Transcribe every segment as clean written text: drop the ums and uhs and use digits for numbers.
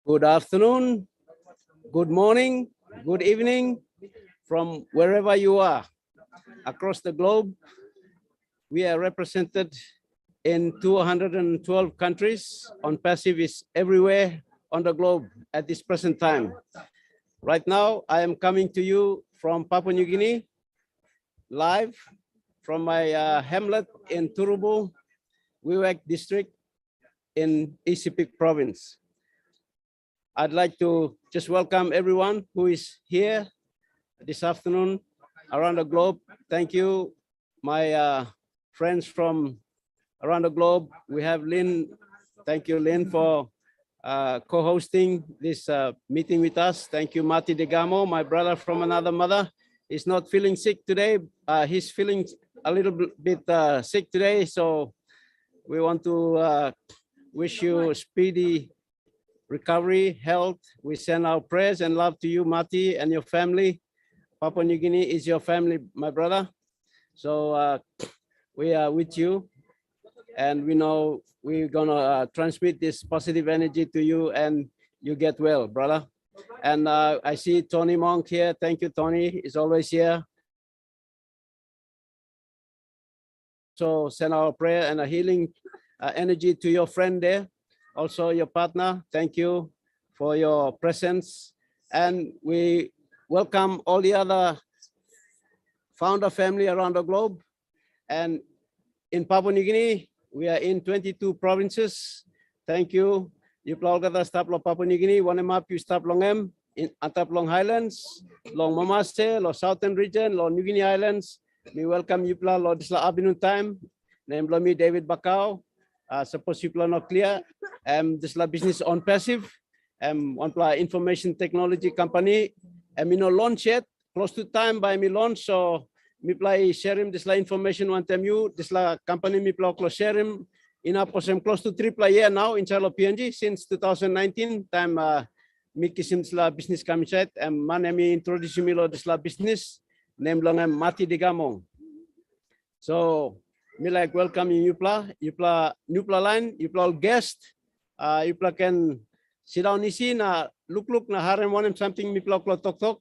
Good afternoon, good morning, good evening from wherever you are across the globe. We are represented in 212 countries on Passive is everywhere on the globe at this present time. Right now, I am coming to you from Papua New Guinea, live from my hamlet in Turubu, Wewak district in East Sepik province. I'd like to just welcome everyone who is here this afternoon around the globe. Thank you, my friends from around the globe. We have Lynn. Thank you, Lynn, for co-hosting this meeting with us. Thank you, Mati Degamo, my brother from another mother. He's not feeling sick today. He's feeling a little bit sick today. So we want to wish you speedy recovery, health. We send our prayers and love to you, Mati, and your family. Papua New Guinea is your family, my brother. So we are with you, and we know we're gonna transmit this positive energy to you, and you get well, brother. And I see Tony Monk here. Thank you, Tony. He's always here. So send our prayer and a healing energy to your friend there. Also your partner, thank you for your presence. And we welcome all the other founder family around the globe. And in Papua New Guinea, we are in 22 provinces. Thank you. Yupla olgata stap lo Papua New Guinea, wanemap you stap longem in atap long highlands, long Mamase, lo southern region, lo New Guinea Islands. We welcome Yupla lo disla abinun time. Name lo me David Bakau. Suppose you are not clear, this is business on passive, one information technology company, me no launch yet, close to time by me launch, so me play share him this information one time you, this company me play close share him, in a close to 3 year now in Charlo PNG since 2019, time me kisim this business commission, man me introduce me lo this business, name long Mati Digamong. So, me like welcome Yupla line, Yupla guest. Yupla can sit down isi na look na harem one something Yupla talk.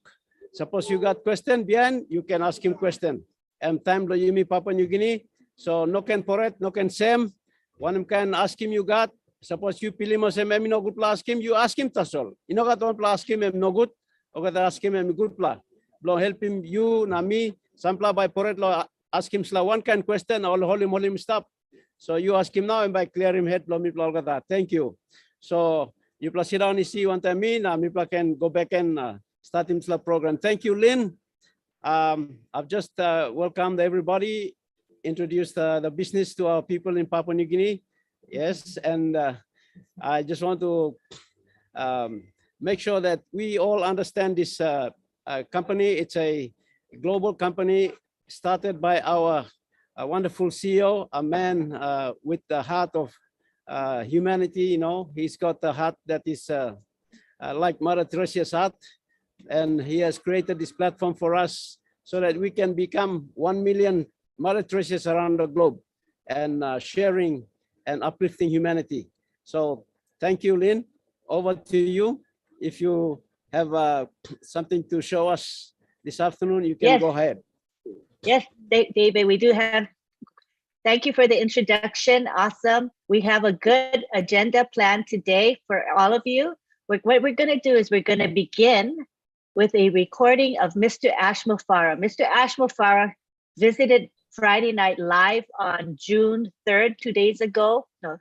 Suppose you got question behind, you can ask him question. Time lo yumi Papua New Guinea. So no can poret, no can sem. One can ask him you got. Suppose you pilih mo sem no good pla ask him, you ask him tasol. You know got one pla ask him no good, or got ask him good pla. Blow help him you na me. Sampla by poret lo. Ask him one kind question, all hold him stop. So you ask him now and by clear him head, thank you. So you plus sit down and see one time me, now can go back and start him program. Thank you, Lynn. I've just welcomed everybody, introduced the business to our people in Papua New Guinea. Yes, and I just want to make sure that we all understand this company. It's a global company started by our wonderful CEO, a man with the heart of humanity. You know, he's got the heart that is like Mother Teresa's heart, and he has created this platform for us so that we can become 1 million Mother Teresa's around the globe and sharing and uplifting humanity. So thank you, Lynn. Over to you. If you have something to show us this afternoon, you can go ahead. Yes, David, we do have. Thank you for the introduction. Awesome. We have a good agenda planned today for all of you. What we're going to do is we're going to begin with a recording of Mr. Ash Mufareh. Mr. Ash Mufareh visited Friday Night Live on June 3rd, 2 days ago. No,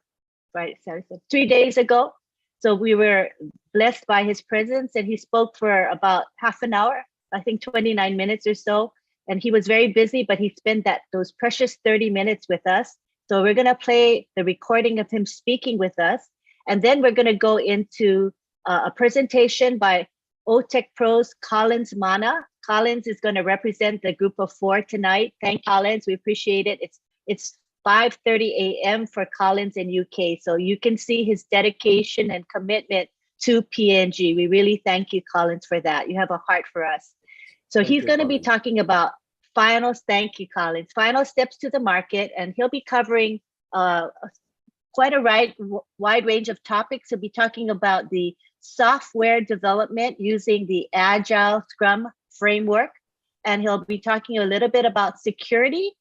Friday, sorry, 3 days ago. So we were blessed by his presence, and he spoke for about half an hour, I think 29 minutes or so. And he was very busy, but he spent those precious 30 minutes with us. So we're going to play the recording of him speaking with us. And then we're going to go into a presentation by OTech Pros Collins Mana. Collins is going to represent the group of 4 tonight. Thank you, Collins. We appreciate it. It's 5:30 a.m. for Collins in UK. So you can see his dedication and commitment to PNG. We really thank you, Collins, for that. You have a heart for us. So he's going to be talking about thank you, Collins, final steps to the market, and he'll be covering quite a wide range of topics. He'll be talking about the software development using the Agile Scrum framework. And he'll be talking a little bit about security.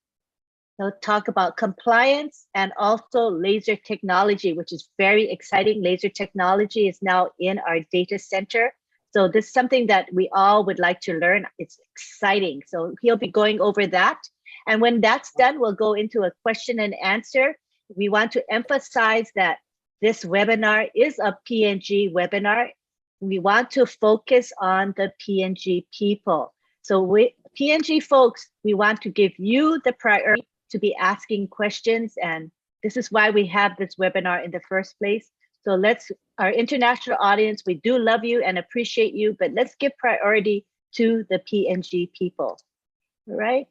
He'll talk about compliance and also laser technology, which is very exciting. Laser technology is now in our data center. So this is something that we all would like to learn. It's exciting. So he'll be going over that. And when that's done, we'll go into a question and answer. We want to emphasize that this webinar is a PNG webinar. We want to focus on the PNG people. So PNG folks, we want to give you the priority to be asking questions. And this is why we have this webinar in the first place. So our international audience, we do love you and appreciate you, but let's give priority to the PNG people, all right?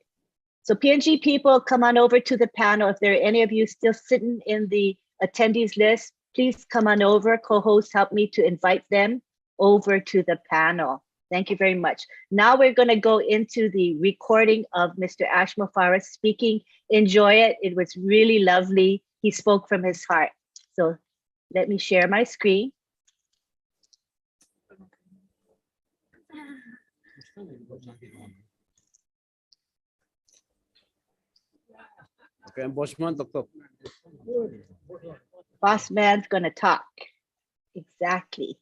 So PNG people, come on over to the panel. If there are any of you still sitting in the attendees list, please come on over. Co-hosts help me to invite them over to the panel. Thank you very much. Now we're going to go into the recording of Mr. Ash Mufareh speaking. Enjoy it. It was really lovely. He spoke from his heart. So let me share my screen. Okay, Bossman, talk. Boss man's going to talk. Exactly.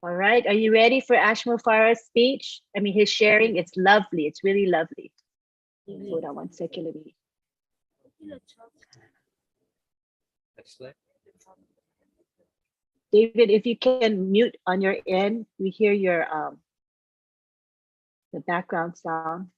All right. Are you ready for Ash Mufareh's speech? I mean, his sharing, it's lovely. It's really lovely. Hold on one second. Let me. David, if you can mute on your end, we hear your the background sound.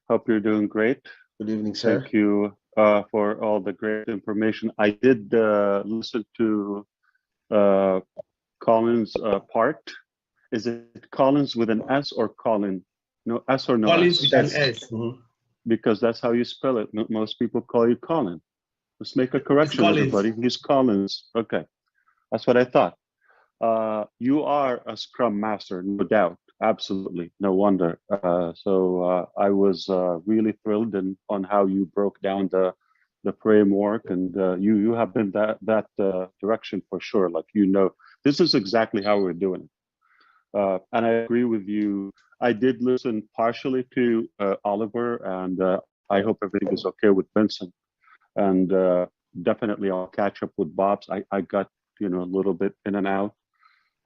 Hope you're doing great. Good evening, sir. Thank you for all the great information. I did listen to Colin's part. Is it Collins with an S or Colin? No S or no Collins S? with an S. Because that's how you spell it. Most people call you Colin. Let's make a correction, everybody. He's Collins. Okay, that's what I thought. You are a Scrum Master, no doubt. Absolutely, no wonder. I was really thrilled on how you broke down the framework, and you have been that direction for sure. Like, you know, this is exactly how we're doing it. And I agree with you. I did listen partially to Oliver, and I hope everything is okay with Vincent. And definitely, I'll catch up with Bob's. I got, you know, a little bit in and out.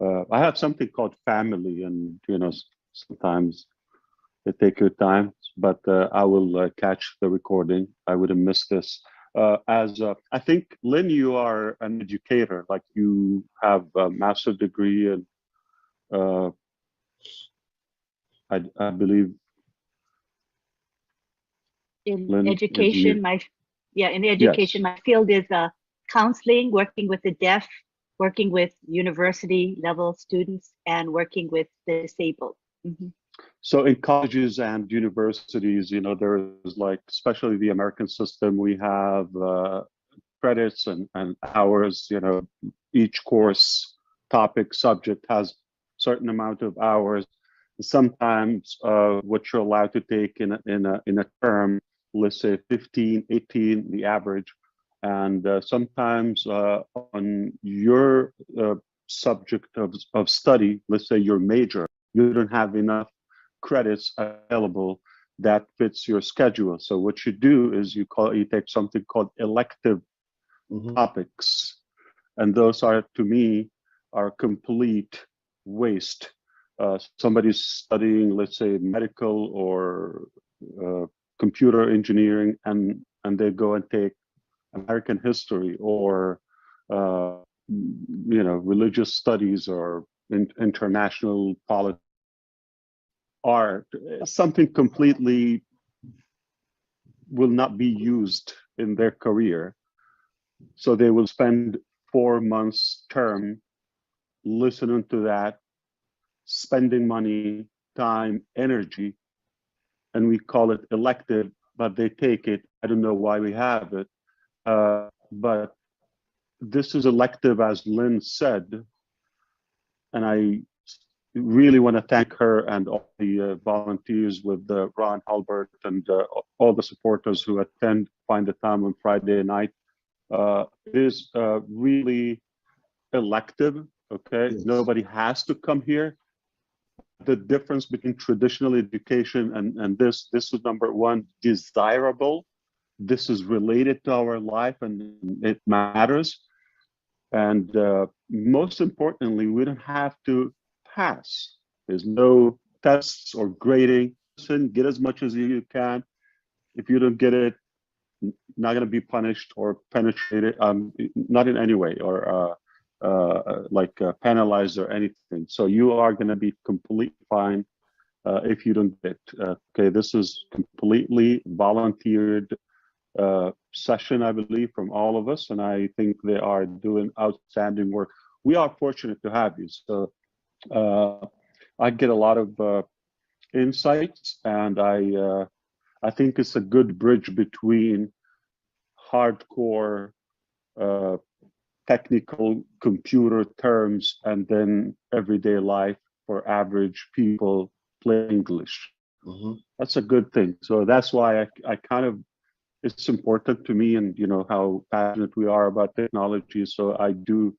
I have something called family, and you know, sometimes they take your time, but I will catch the recording. I would have missed this. I think, Lynn, you are an educator, like you have a master's degree, and I believe In Lynn, education, my field is counseling, working with the deaf, working with university level students, and working with the disabled. So in colleges and universities, you know, there is, like, especially the American system, we have credits and hours. You know, each course, topic, subject has certain amount of hours. Sometimes what you're allowed to take in a term, let's say 15, 18, the average. And sometimes on your subject of study, let's say your major, you don't have enough credits available that fits your schedule. So what you do is you take something called elective topics, and those are, to me, are complete waste. Somebody's studying, let's say, medical or computer engineering, and they go and take American history or you know, religious studies or international politics, art, something completely will not be used in their career. So they will spend 4 months term listening to that, spending money, time, energy, and we call it elective, but they take it. I don't know why we have it, but this is elective, as Lynn said, and I really want to thank her and all the volunteers with Ron Halbert and all the supporters who find the time on Friday night. It is really elective. Okay, Yes. nobody has to come here. The difference between traditional education and this is number one, desirable. This is related to our life and it matters. And most importantly, we don't have to pass. There's no tests or grading. Listen, get as much as you can. If you don't get it, not going to be punished or penetrated, not in any way, or penalized or anything. So you are going to be completely fine if you don't get it. Okay, this is completely volunteered session, I believe, from all of us, and I think they are doing outstanding work. We are fortunate to have you. So I get a lot of insights, and I think it's a good bridge between hardcore uh, technical computer terms and then everyday life for average people play English. That's a good thing. So that's why I kind of, it's important to me, and you know how passionate we are about technology. So I do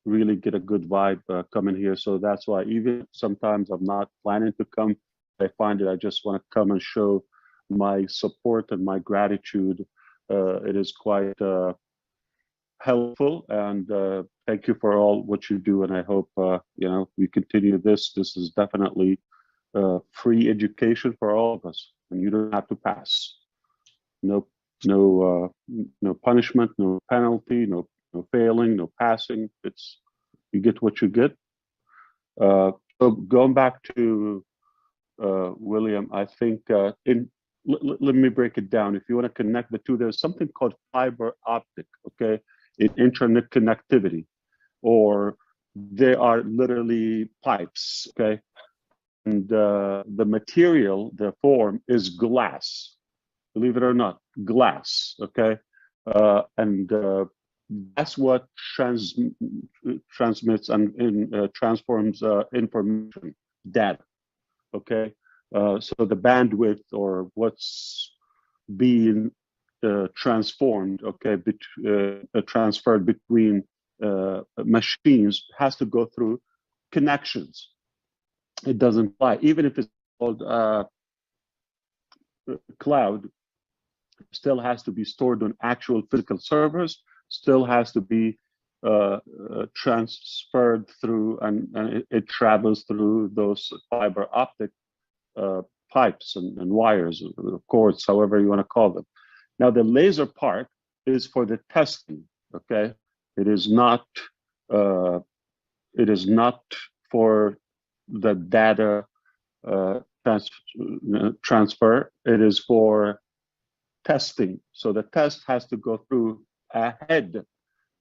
really get a good vibe coming here. So that's why even sometimes I'm not planning to come, I find that I just want to come and show my support and my gratitude. It is quite helpful, and thank you for all what you do. And I hope you know we continue this. This is definitely free education for all of us, and you don't have to pass. No, no punishment, no penalty, no failing, no passing. It's you get what you get. So going back to William, I think let me break it down. If you want to connect the two, there's something called fiber optic. Okay, in internet connectivity, or they are literally pipes. Okay, and the material, the form is glass. Believe it or not, glass. Okay, and that's what transmits and transforms information, data. Okay, so the bandwidth or what's being transformed, okay, transferred between machines has to go through connections. It doesn't fly, even if it's called cloud. Still has to be stored on actual physical servers, still has to be transferred through, and it travels through those fiber optic pipes and wires, cords, however you want to call them. Now, the laser part is for the testing. Okay, it is not. It is not for the data transfer. It is for testing. So the test has to go through ahead.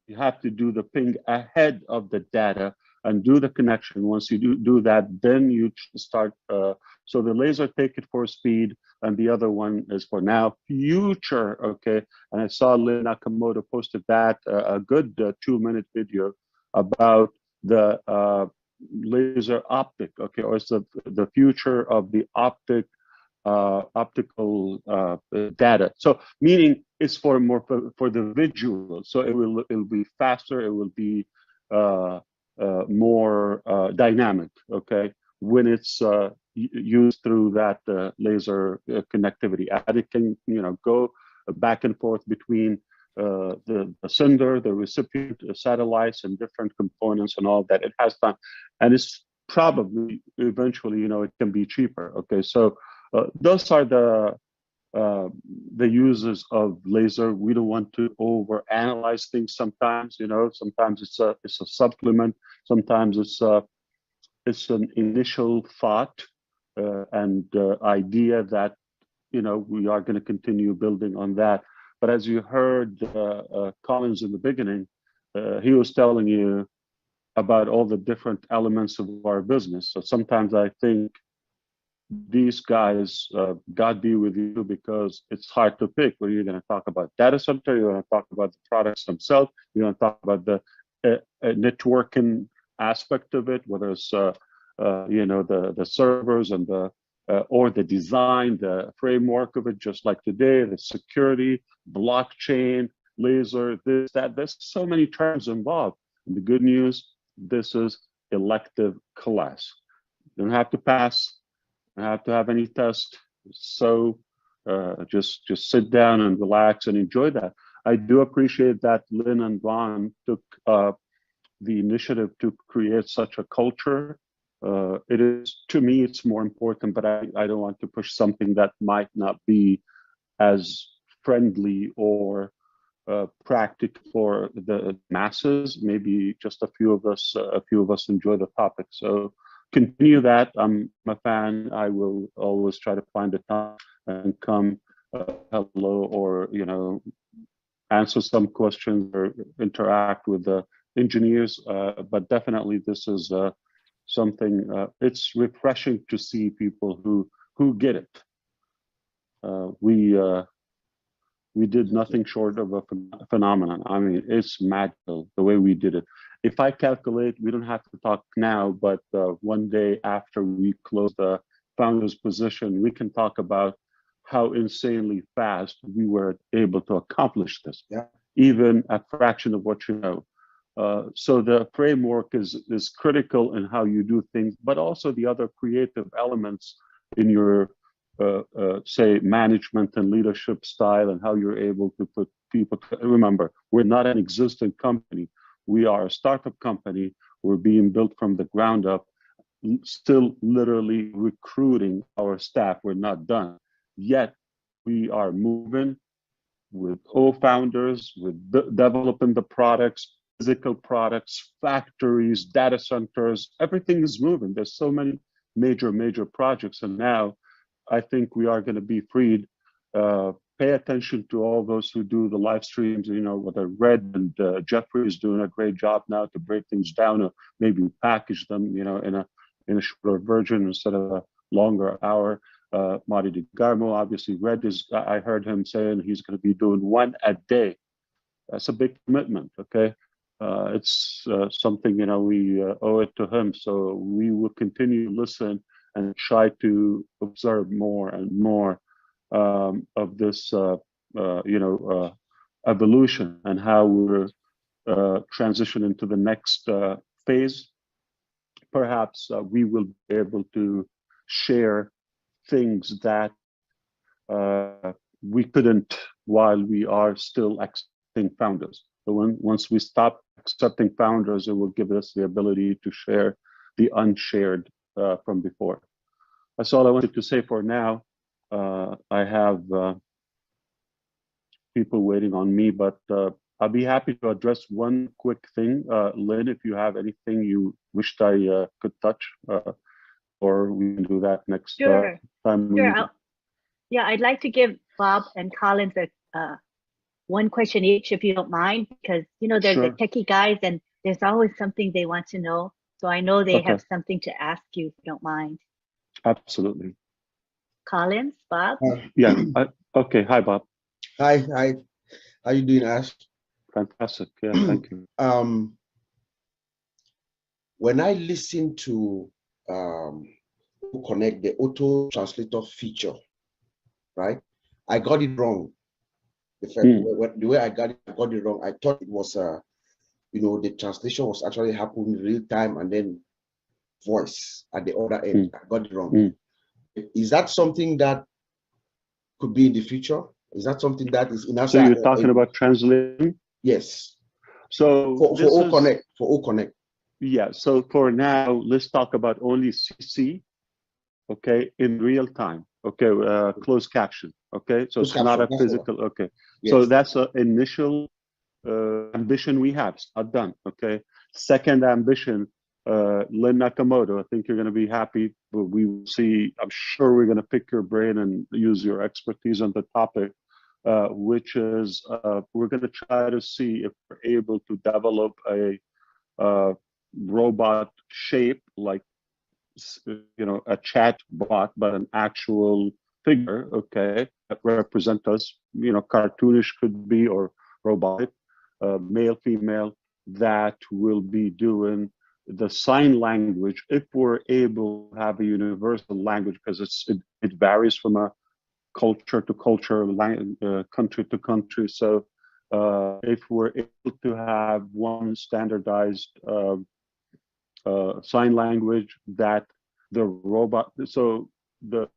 You have to do the ping ahead of the data and do the connection. Once you do that, then you start. So the laser take it for speed, and the other one is for now future. Okay, and I saw Lynn Nakamoto posted that a good 2-minute video about the laser optic. Okay, or it's the future of the optical data. So meaning it's for more for the visual. So it'll be faster. It will be more dynamic. Okay, when it's used through that laser connectivity, and it can go back and forth between the sender, the recipient, satellites, and different components and all that. It has time, and it's probably eventually it can be cheaper. Okay, so those are the uses of laser. We don't want to over analyze things sometimes. Sometimes it's a supplement. Sometimes it's an initial thought and idea that we are going to continue building on that. But as you heard Collins in the beginning, he was telling you about all the different elements of our business. So sometimes I think these guys, God be with you, because it's hard to pick. Where you're going to talk about data center, you're going to talk about the products themselves, you're going to talk about the networking aspect of it, whether it's the servers and the or the design, the framework of it, just like today, the security, blockchain, laser, this, that. There's so many terms involved. And the good news, this is elective class. You don't have to pass, you don't have to have any test. So just sit down and relax and enjoy that. I do appreciate that Lynn and Vaughn took the initiative to create such a culture. It is, to me, it's more important, but I don't want to push something that might not be as friendly or practical for the masses. Maybe just a few of us enjoy the topic. So continue that. I'm a fan. I will always try to find the time and come hello, or answer some questions or interact with the engineers. But definitely this is something, it's refreshing to see people who get it. We did nothing short of a phenomenon. I mean, it's magical the way we did it. If I calculate, we don't have to talk now, but one day after we close the founder's position, we can talk about how insanely fast we were able to accomplish this, even a fraction of what you know. So the framework is critical in how you do things, but also the other creative elements in your, say, management and leadership style, and how you're able to put people. Remember, we're not an existing company. We are a startup company. We're being built from the ground up, still literally recruiting our staff. We're not done yet. We are moving with co-founders, with developing the products, physical products, factories, data centers. Everything is moving. There's so many major projects, and now I think we are going to be freed. Pay attention to all those who do the live streams. Whether Red and Jeffrey is doing a great job now to break things down, or maybe package them, in a shorter version instead of a longer hour. Marty DeGarmo, obviously, Red is. I heard him saying he's going to be doing one a day. That's a big commitment. Okay, it's something we owe it to him. So we will continue to listen and try to observe more and more of this, evolution, and how we're transitioning to the next phase. Perhaps we will be able to share things that we couldn't while we are still accepting founders. So once we stop accepting founders, it will give us the ability to share the unshared from before. That's all I wanted to say for now. I have people waiting on me, but I'll be happy to address one quick thing. Lynn, if you have anything you wished I could touch, or we can do that next time. Sure. Yeah, I'd like to give Bob and Collins one question each, if you don't mind, because they're the techie guys, and there's always something they want to know. So I know they have something to ask you, if you don't mind. Absolutely. Collins, Bob? Yeah. Okay. Hi, Bob. Hi. How you doing, Ash? Fantastic. Yeah, thank you. When I listen to Connect, the auto translator feature, right? I got it wrong. The way I got it wrong. I thought it was the translation was actually happening in real time, and then voice at the other end. I got it wrong. Is that something that could be in the future? Is that something that is in our? So you're talking about translating? Yes. So for O Connect. Yeah. So for now, let's talk about only CC. Okay, in real time. Okay, closed caption. Okay, so it's not a physical. Okay, yes. So that's an initial ambition we have. It's not done. Okay. Second ambition, Lynn Nakamoto, I think you're going to be happy. But we will see. I'm sure we're going to pick your brain and use your expertise on the topic, which is we're going to try to see if we're able to develop a robot shape, like a chat bot, but an actual figure, okay, that represent us. Cartoonish could be, or robotic, male, female, that will be doing the sign language, if we're able to have a universal language, because it varies from a culture to culture, country to country. So if we're able to have one standardized sign language that the robot, so the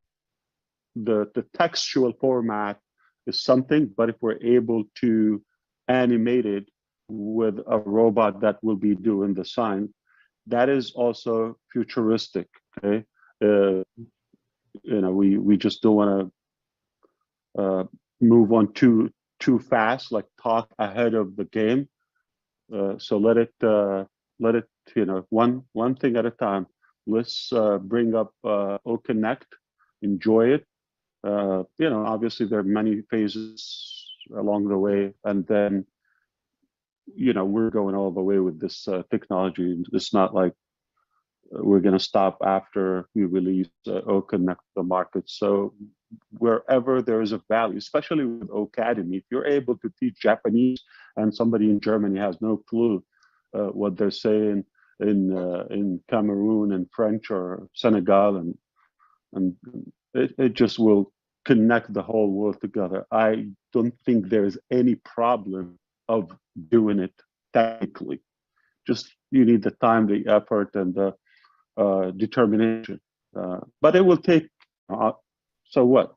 textual format is something, but if we're able to animate it with a robot that will be doing the sign, that is also futuristic. Okay, we just don't want to move on too fast, like talk ahead of the game. So let it one thing at a time. Let's bring up OConnect, enjoy it. Obviously there are many phases along the way, and then we're going all the way with this technology. It's not like we're going to stop after we release OConnect to the market. So wherever there is a value, especially with Academy, if you're able to teach Japanese and somebody in Germany has no clue what they're saying in Cameroon and French or Senegal, and it just will connect the whole world together. I don't think there's any problem of doing it technically. Just you need the time, the effort, and the determination. But it will take. So what?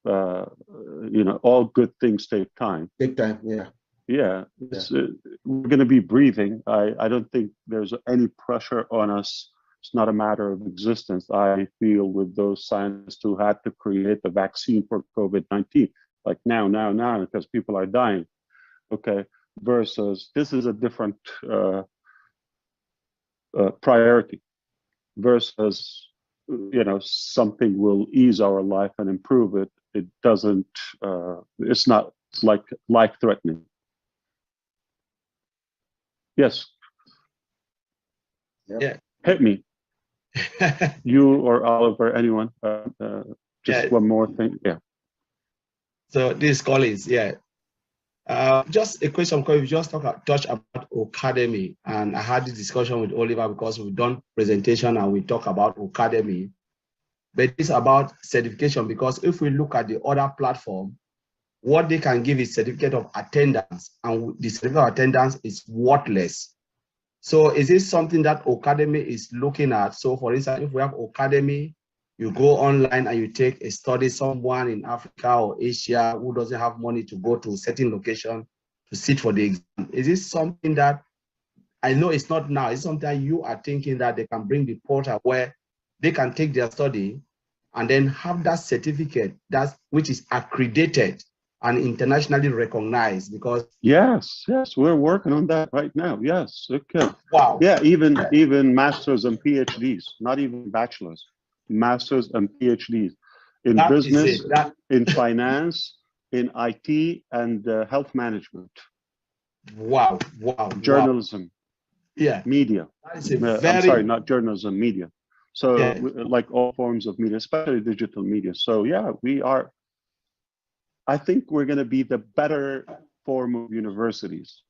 All good things take time. Take time, yeah. Yeah, we're going to be breathing. I don't think there's any pressure on us. It's not a matter of existence. I feel with those scientists who had to create the vaccine for COVID-19, like now, because people are dying. Okay, versus this is a different priority. Versus, something will ease our life and improve it. It doesn't. It's not like life-threatening. Yes. Yep. Yeah. Hit me. You or Oliver, anyone. Just one more thing. Yeah. So this Collins, yeah. Just a question, because we just touched about Academy, and I had this discussion with Oliver because we've done presentation and we talk about Academy, but it's about certification, because if we look at the other platform, what they can give is certificate of attendance, and the certificate of attendance is worthless. So is this something that Academy is looking at? So for instance, if we have Academy, you go online and you take a study, someone in Africa or Asia who doesn't have money to go to a certain location to sit for the exam. Is this something that, I know it's not now, it's something you are thinking that they can bring the portal where they can take their study and then have that certificate which is accredited and internationally recognized? Because yes, we're working on that right now. Yes, okay. Wow. Yeah, even masters and PhDs, not even bachelors, masters and PhDs in That business, is it. in finance, in IT, and health management. Wow. Journalism. Yeah. Media. That is a very, I'm sorry, not journalism, media. So yeah. like all forms of media, especially digital media. So yeah, I think we're going to be the better form of universities.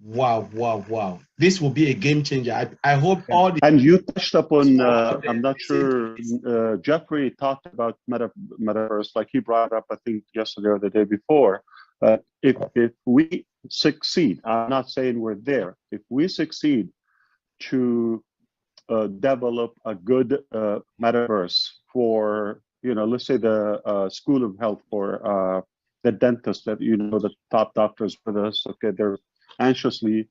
Wow. This will be a game changer. I hope all the... And you touched upon, I'm not sure, Jeffrey talked about metaverse, like he brought up, I think yesterday or the day before. If we succeed, I'm not saying we're there, if we succeed to develop a good metaverse for, let's say the School of Health, for the dentists that, the top doctors with us, okay, they're anxiously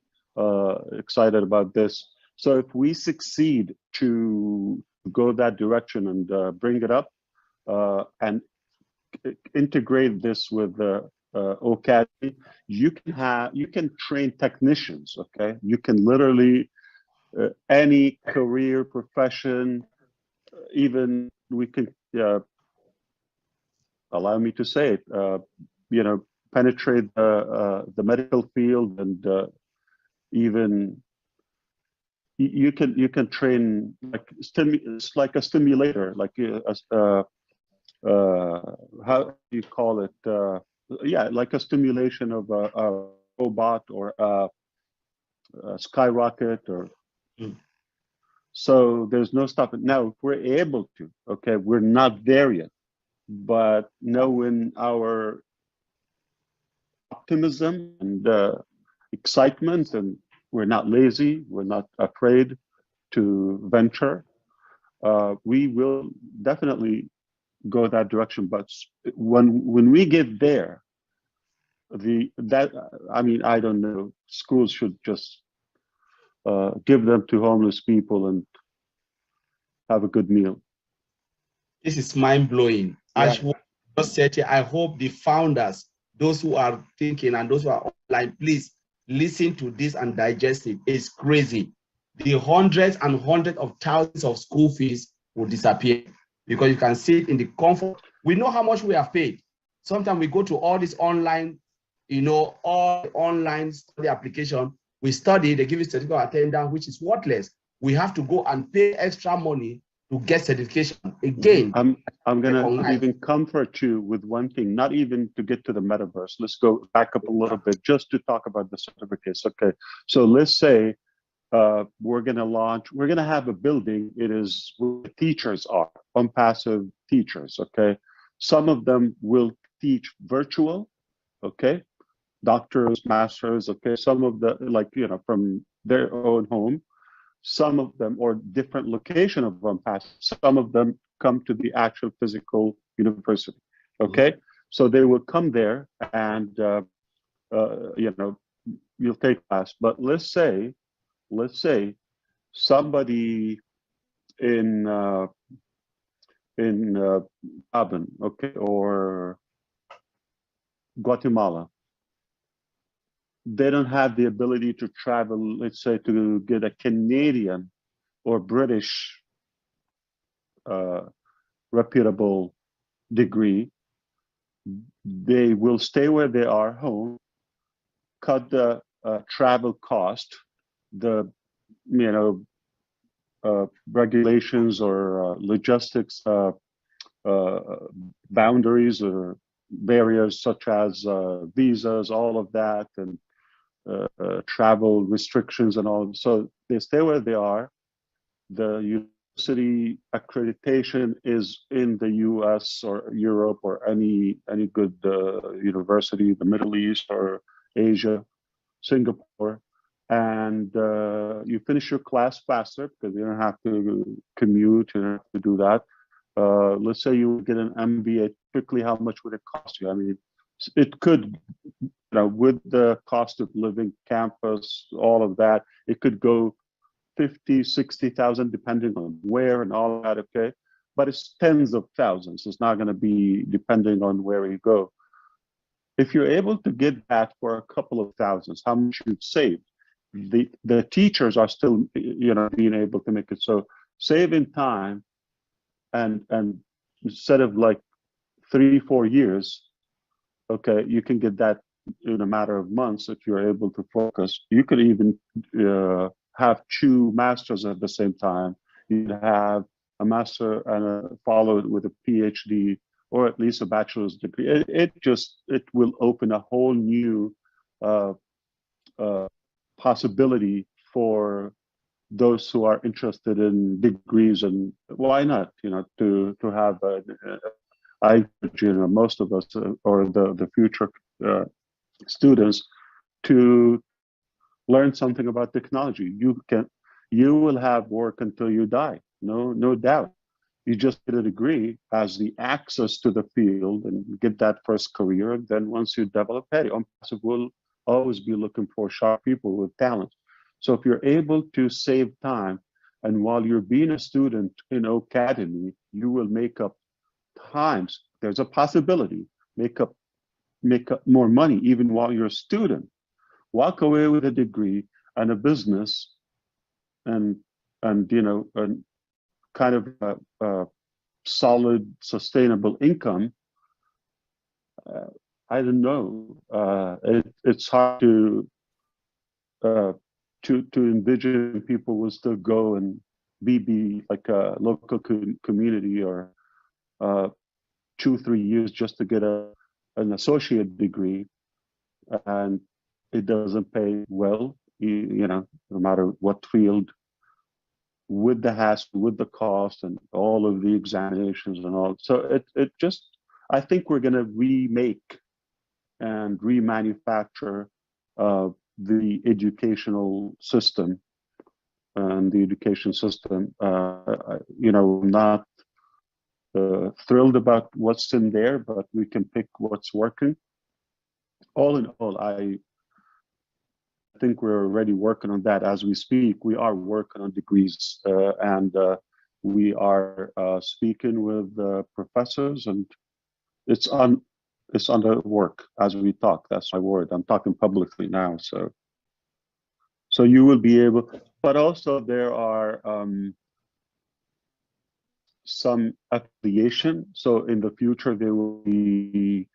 excited about this. So if we succeed to go that direction and bring it up and integrate this with the Academy, you can train technicians, okay? You can literally any career, profession, even we can, allow me to say it, penetrate the medical field, and even you can train like it's like a stimulator, like how do you call it? Yeah, like a stimulation of a robot or skyrocket or Mm. so there's no stopping. Now, if we're able to, okay, we're not there yet, but knowing our optimism and excitement, and we're not lazy, we're not afraid to venture, we will definitely go that direction. But when we get there, I mean, I don't know, schools should just give them to homeless people and have a good meal. This is mind blowing. Yeah. As you just said here, I hope the founders, those who are thinking and those who are online, please listen to this and digest it. It's crazy. The hundreds and hundreds of thousands of school fees will disappear because you can see it in the comfort. We know how much we have paid. Sometimes we go to all this online, all online study application. We study, they give you certificate of attendance, which is worthless. We have to go and pay extra money to get certification. Again, I'm gonna recognize. even comfort you with one thing, not even to get to the metaverse. Let's go back up a little bit just to talk about the certificates. Okay, so let's say we're gonna have a building. It is where the teachers are, unpassive teachers. Okay, some of them will teach virtual. Okay, doctors, masters. Okay, some of the from their own home. Some of them, or different location of unpassive, some of them come to the actual physical university. Okay, so they will come there and you'll take class. But let's say somebody in Gabon, okay, or Guatemala, they don't have the ability to travel, let's say, to get a Canadian or British reputable degree. They will stay where they are, home, cut the travel cost, the regulations or logistics boundaries or barriers such as visas, all of that, and travel restrictions and all. So they stay where they are. The university accreditation is in the US or Europe or any good university, the Middle East or Asia, Singapore, and you finish your class faster because you don't have to commute, you don't have to do that. Let's say you get an MBA, typically how much would it cost you? I mean, it could, with the cost of living, campus, all of that, it could go 50, 60,000, depending on where and all that, okay? But it's tens of thousands. It's not going to be depending on where you go. If you're able to get that for a couple of thousands, how much you've saved? The teachers are still, being able to make it. So saving time and instead of like 3-4 years, okay, you can get that in a matter of months if you're able to focus. You could even have 2 masters at the same time. You have a master and follow it with a PhD or at least a bachelor's degree. It will open a whole new possibility for those who are interested in degrees, and why not, to have I encourage, most of us or the future students to learn something about technology. You will have work until you die, no doubt. You just get a degree as the access to the field and get that first career. Then once you develop, hey, OnPassive will always be looking for sharp people with talent. So if you're able to save time, and while you're being a student in Academy, you will make up times. There's a possibility make up more money even while you're a student. Walk away with a degree and a business, and and kind of a solid, sustainable income. I don't know. It's hard uh, to envision people will still go and be like a local community or 2-3 years just to get an associate degree, and it doesn't pay well. you know, no matter what field, with the hassle, with the cost, and all of the examinations and all. So it just, I think we're going to remake and remanufacture the educational system and the education system. You know, I'm not thrilled about what's in there, but we can pick what's working. All in all, I think we're already working on that as we speak. We are working on degrees, and we are speaking with professors, and it's under work as we talk. That's my word. I'm talking publicly now, so you will be able. But also there are some affiliation. So in the future there will be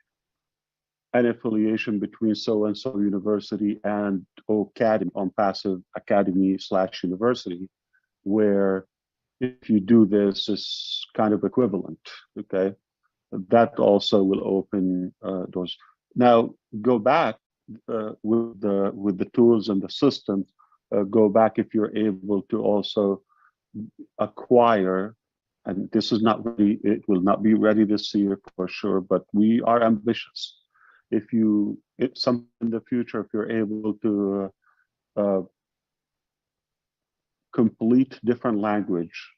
an affiliation between so and so university and academy, on passive academy / university, where if you do this, is kind of equivalent. Okay, that also will open doors. Now go back with the tools and the systems. Go back if you're able to also acquire, and this is not ready, it will not be ready this year for sure, but we are ambitious. If some in the future, if you're able to complete different language,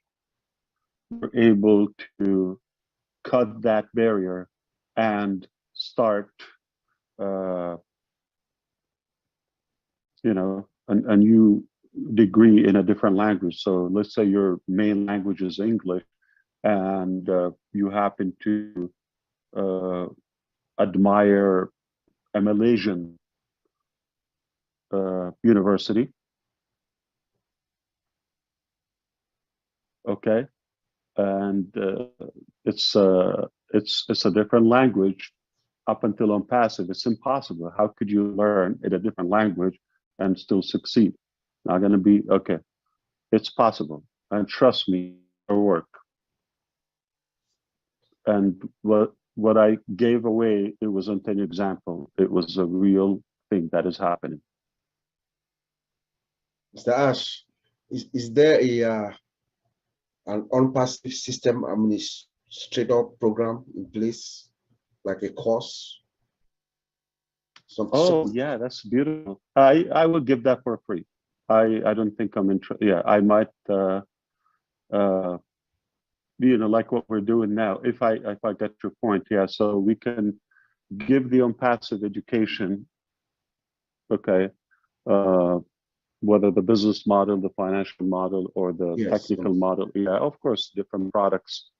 you're able to cut that barrier and start, you know, a new degree in a different language. So let's say your main language is English, and you happen to admire a Malaysian university. Okay, and it's a different language. Up until on passive, it's impossible. How could you learn in a different language and still succeed? Not going to be okay. It's possible, and trust me, it'll work. And what I gave away, it wasn't an example. It was a real thing that is happening. Mr. Ash, is there an on-passive system administrator program in place, like a course? Yeah, that's beautiful. I would give that for free. I don't think I'm interested. Yeah, I might you know, like what we're doing now, if I get your point. Yeah, so we can give the on-passive education, okay, whether the business model, the financial model, or the technical model. Yeah, of course, different products.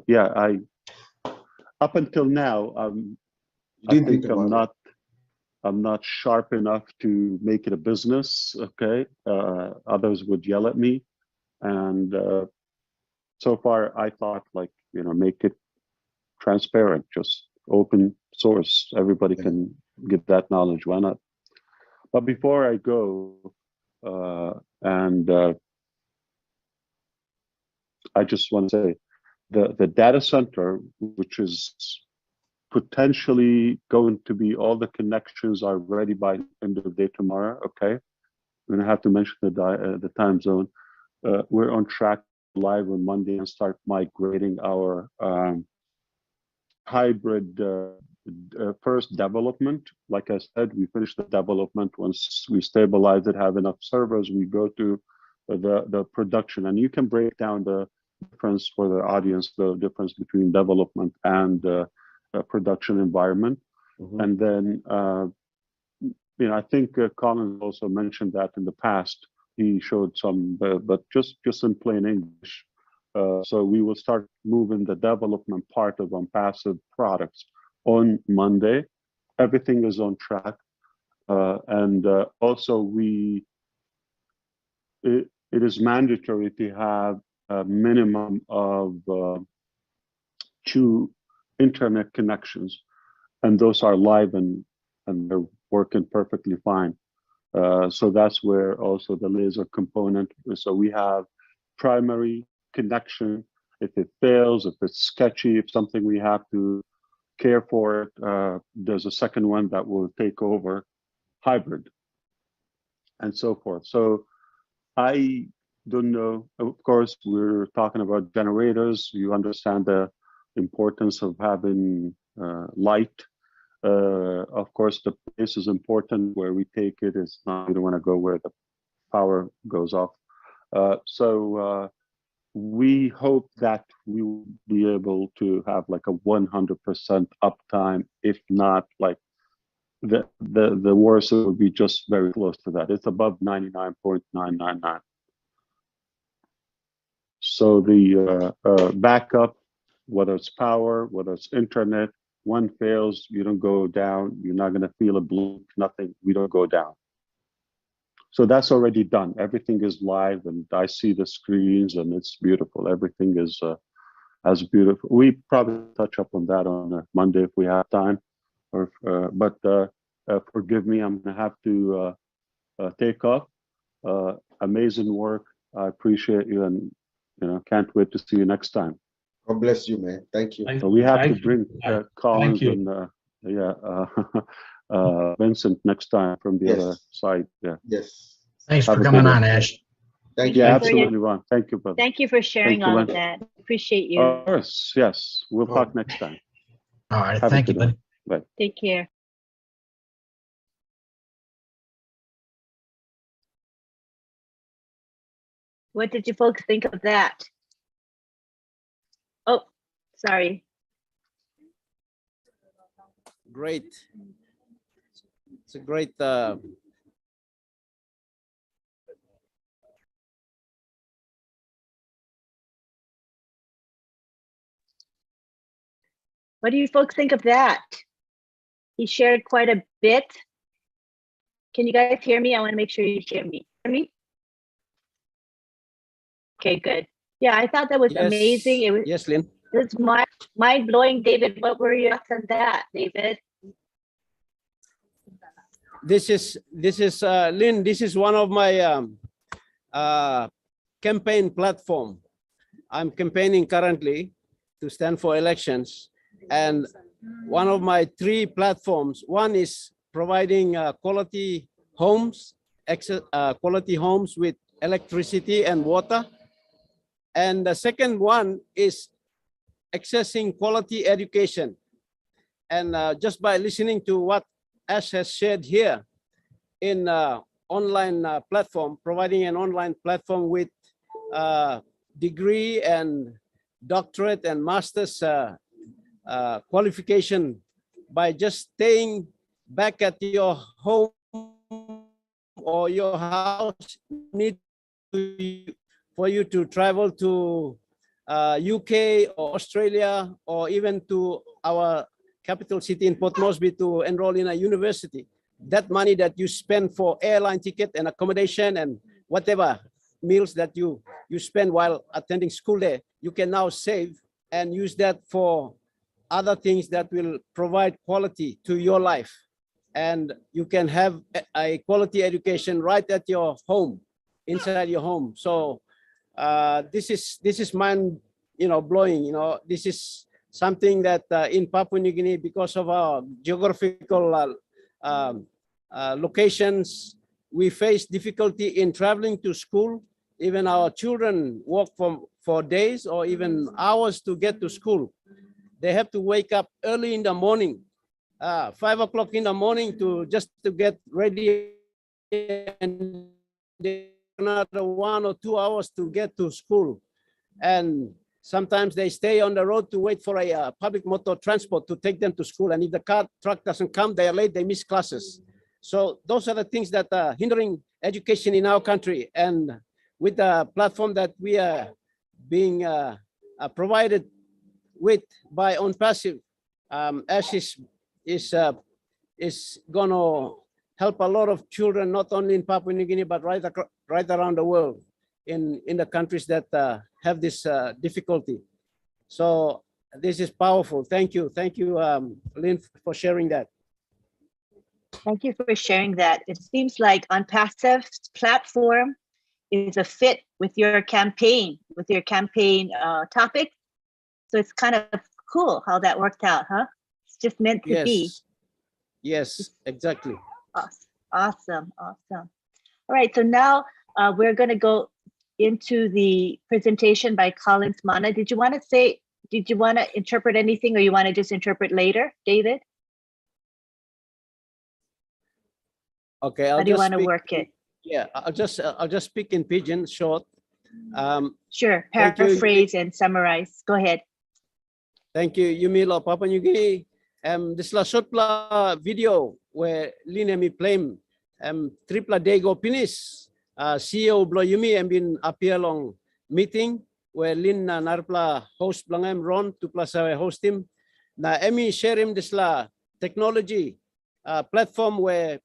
Yeah, up until now, I think I'm not sharp enough to make it a business. Okay, others would yell at me, and so far I thought, like, you know, make it transparent, just open source. Everybody can get that knowledge. Why not? But before I go, and I just want to say, the data center, which is potentially going to be, all the connections are ready by the end of the day tomorrow. Okay, I'm gonna have to mention the time zone. We're on track live on Monday and start migrating our hybrid first development. Like I said, we finish the development. Once we stabilize it, have enough servers, we go to the production. And you can break down the difference for the audience, the difference between development and production environment. And then, you know, I think Colin also mentioned that in the past. He showed some, but just in plain English. So we will start moving the development part of on-passive products on Monday. Everything is on track. And also it is mandatory to have a minimum of 2 internet connections. And those are live and they're working perfectly fine. So that's where also the laser component. So we have primary connection. If it fails, if it's sketchy, if something we have to care for it, there's a second one that will take over, hybrid. and so forth. So I don't know. Of course, we're talking about generators. You understand the importance of having light. Of course, the place is important. Where we take it is not, we don't want to go where the power goes off. So we hope that we will be able to have like a 100% uptime. If not, like the worst, it would be just very close to that. It's above 99.999. So the backup, whether it's power, whether it's internet, one fails, you don't go down. You're not going to feel a blink, nothing. We don't go down. So that's already done. Everything is live, and I see the screens, and it's beautiful. Everything is as beautiful. We probably touch up on that on Monday if we have time. Or, but forgive me, I'm going to have to take off. Amazing work. I appreciate you, and can't wait to see you next time. God bless you, man. Thank you. So we have to bring Collins and Vincent next time from the other side. Yeah. Yes. Thanks for coming on, Ash. Thank you. Yeah, absolutely, Ron. Thank you, brother. Thank you for sharing all of that. Appreciate you. Of course, yes. We'll talk next time. All right. Thank you, buddy. Bye. Take care. What did you folks think of that? Oh, sorry. Great. It's a great What do you folks think of that? He shared quite a bit. Can you guys hear me? I want to make sure you hear me. Hear me? Okay, good. Yeah, I thought that was amazing. It was, yes, Lynn. It was mind-blowing, David. What were your thoughts on that, David? This is Lynn. This is one of my campaign platform. I'm campaigning currently to stand for elections, and one of my 3 platforms. One is providing quality homes, quality homes with electricity and water, and the second one is accessing quality education. And just by listening to what Ash has shared here in online platform, providing an online platform with degree and doctorate and master's qualification, by just staying back at your home or your house, need for you to travel to UK or Australia, or even to our capital city in Port Moresby to enroll in a university. That money that you spend for airline ticket and accommodation and whatever meals that you spend while attending school there, you can now save and use that for other things that will provide quality to your life. And you can have a quality education right at your home, inside your home. So this is mind blowing. This is something that in Papua New Guinea, because of our geographical locations, we face difficulty in traveling to school. Even our children walk for days or even hours to get to school. They have to wake up early in the morning, 5 o'clock in the morning, to get ready, and another 1 or 2 hours to get to school. And sometimes they stay on the road to wait for a public motor transport to take them to school. And if the truck doesn't come, they are late, they miss classes. So those are the things that are hindering education in our country. And with the platform that we are being provided with by OnPassive, Ash is going to help a lot of children, not only in Papua New Guinea, but right around the world, in the countries that have this difficulty. So this is powerful. Thank you, Lynn, for sharing that. Thank you for sharing that. It seems like OnPassive's platform is a fit with your campaign, topic. So it's kind of cool how that worked out, huh? It's just meant to be. Yes, exactly. Awesome. All right, so now we're going to go into the presentation by Collins Mana. Did you want to interpret anything, or you want to just interpret later, David? Okay, How do you want to work it? Yeah, I'll just speak in pidgin, short. Sure, thank you, paraphrase and summarize. Go ahead. Thank you, Yumi lo Papua New Guinea. This la short video where Lin mi claim tripla day go finish. CEO blo Yumi been appear long meeting where Lin narpla host blangem Ron to plus host him. Na emi share him this la technology platform where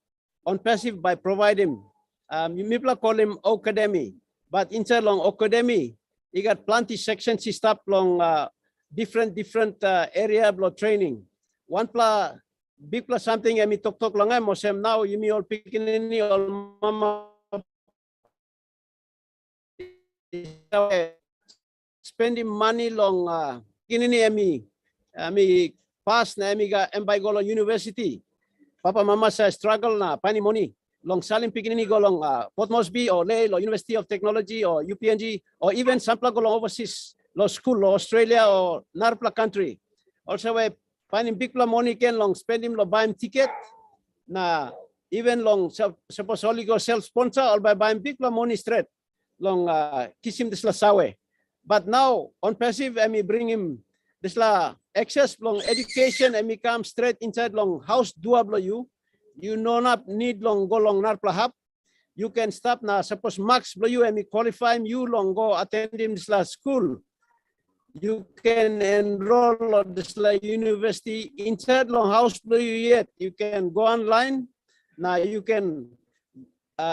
on passive by provide him. You call him academy, but inside long academy, you got plenty sections he stop long different area of training. One plus big plus something emi talk long mosem now you me all picking in all mama spending money long kinini emi pass na emi ga embai go university. Papa mama sa struggle na pani money long saling picking go long Port Moresby or Lay or University of Technology or UPNG or even sampla go long overseas law school or Australia or Narpla country. Also we finding big money can long spend him lo buy him ticket na even long suppose only go self sponsor or by buying big money straight long kiss him this la sawe. But now on passive I bring him this la access long education and come straight inside long house doable you no not need long go long Narpla hub. You can stop na suppose max blow you and qualify you long go attend him this la school. You can enroll at this university inside long house blue yet. You can go online. Now you can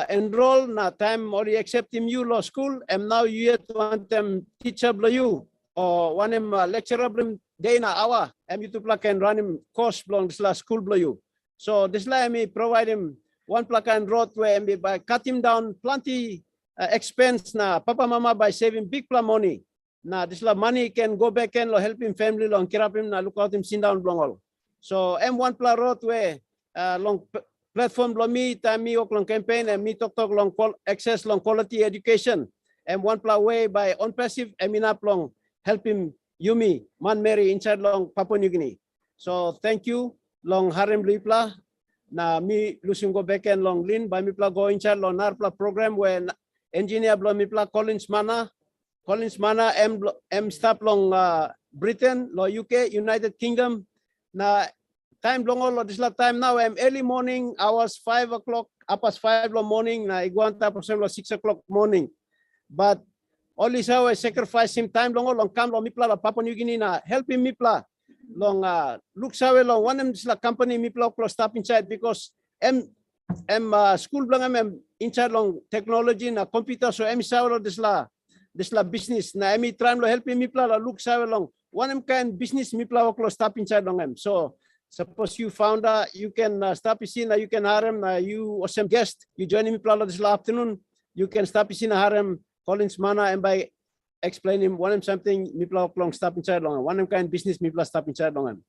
enroll. Now time already accept him you law school. And now you yet want them teacher blue you or want him lecturer blue day na hour. And you can run him course blue this school blue you. So this me provide him one plug and road where by cut him down plenty expense na papa mama by saving big money. Now this money can go back and help him family long care him na look out him sit down long. So M1 plus road where long platform long me time me long campaign and me talk long access long quality education. M1 plus way by on passive up long help him Yumi man Mary inside long Papua New Guinea. So thank you long harem lipla na me losing go back and long lin by me pla go inside long narpla program where engineer blow me pla Collins Mana M stop long Britain, lo UK, United Kingdom. Na time long all this time now I'm early morning hours 5 o'clock past 5 morning na iguanta percent 6 o'clock morning. But all this how I sacrifice him time long come long mipla Papua New Guinea na helping mipla long look sawe long one this company mipla close stop inside because school blang inside long technology na computer so sawe this business na emi try lo help me pla look sa long one kind business mi pla close stop inside long so suppose you founder you can stop in you can harem you or some guest you join me pla this afternoon you can stop in harem Collins Mana and by explain him one something mi pla long stop inside long one kind business mi pla stop inside long.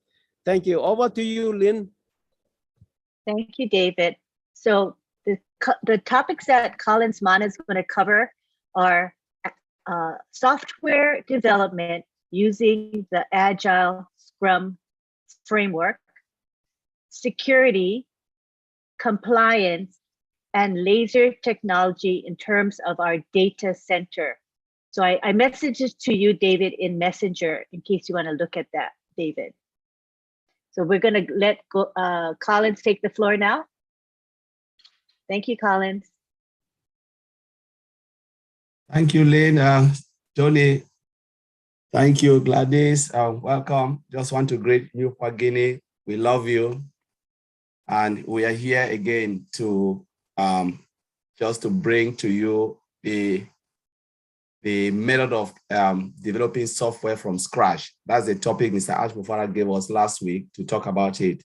Thank you. Over to you, Lynn. Thank you, David. So the topics that Collins Mana is going to cover are software development using the Agile Scrum framework, security, compliance, and laser technology in terms of our data center. So I messaged it to you, David, in Messenger, in case you want to look at that, David. So we're going to let Collins take the floor now. Thank you, Collins. Thank you, Lynn. Johnny, thank you, Gladys. Welcome. Just want to greet New Guinea. We love you. And we are here again to just to bring to you the method of developing software from scratch. That's the topic Mr. Mufareh gave us last week to talk about it.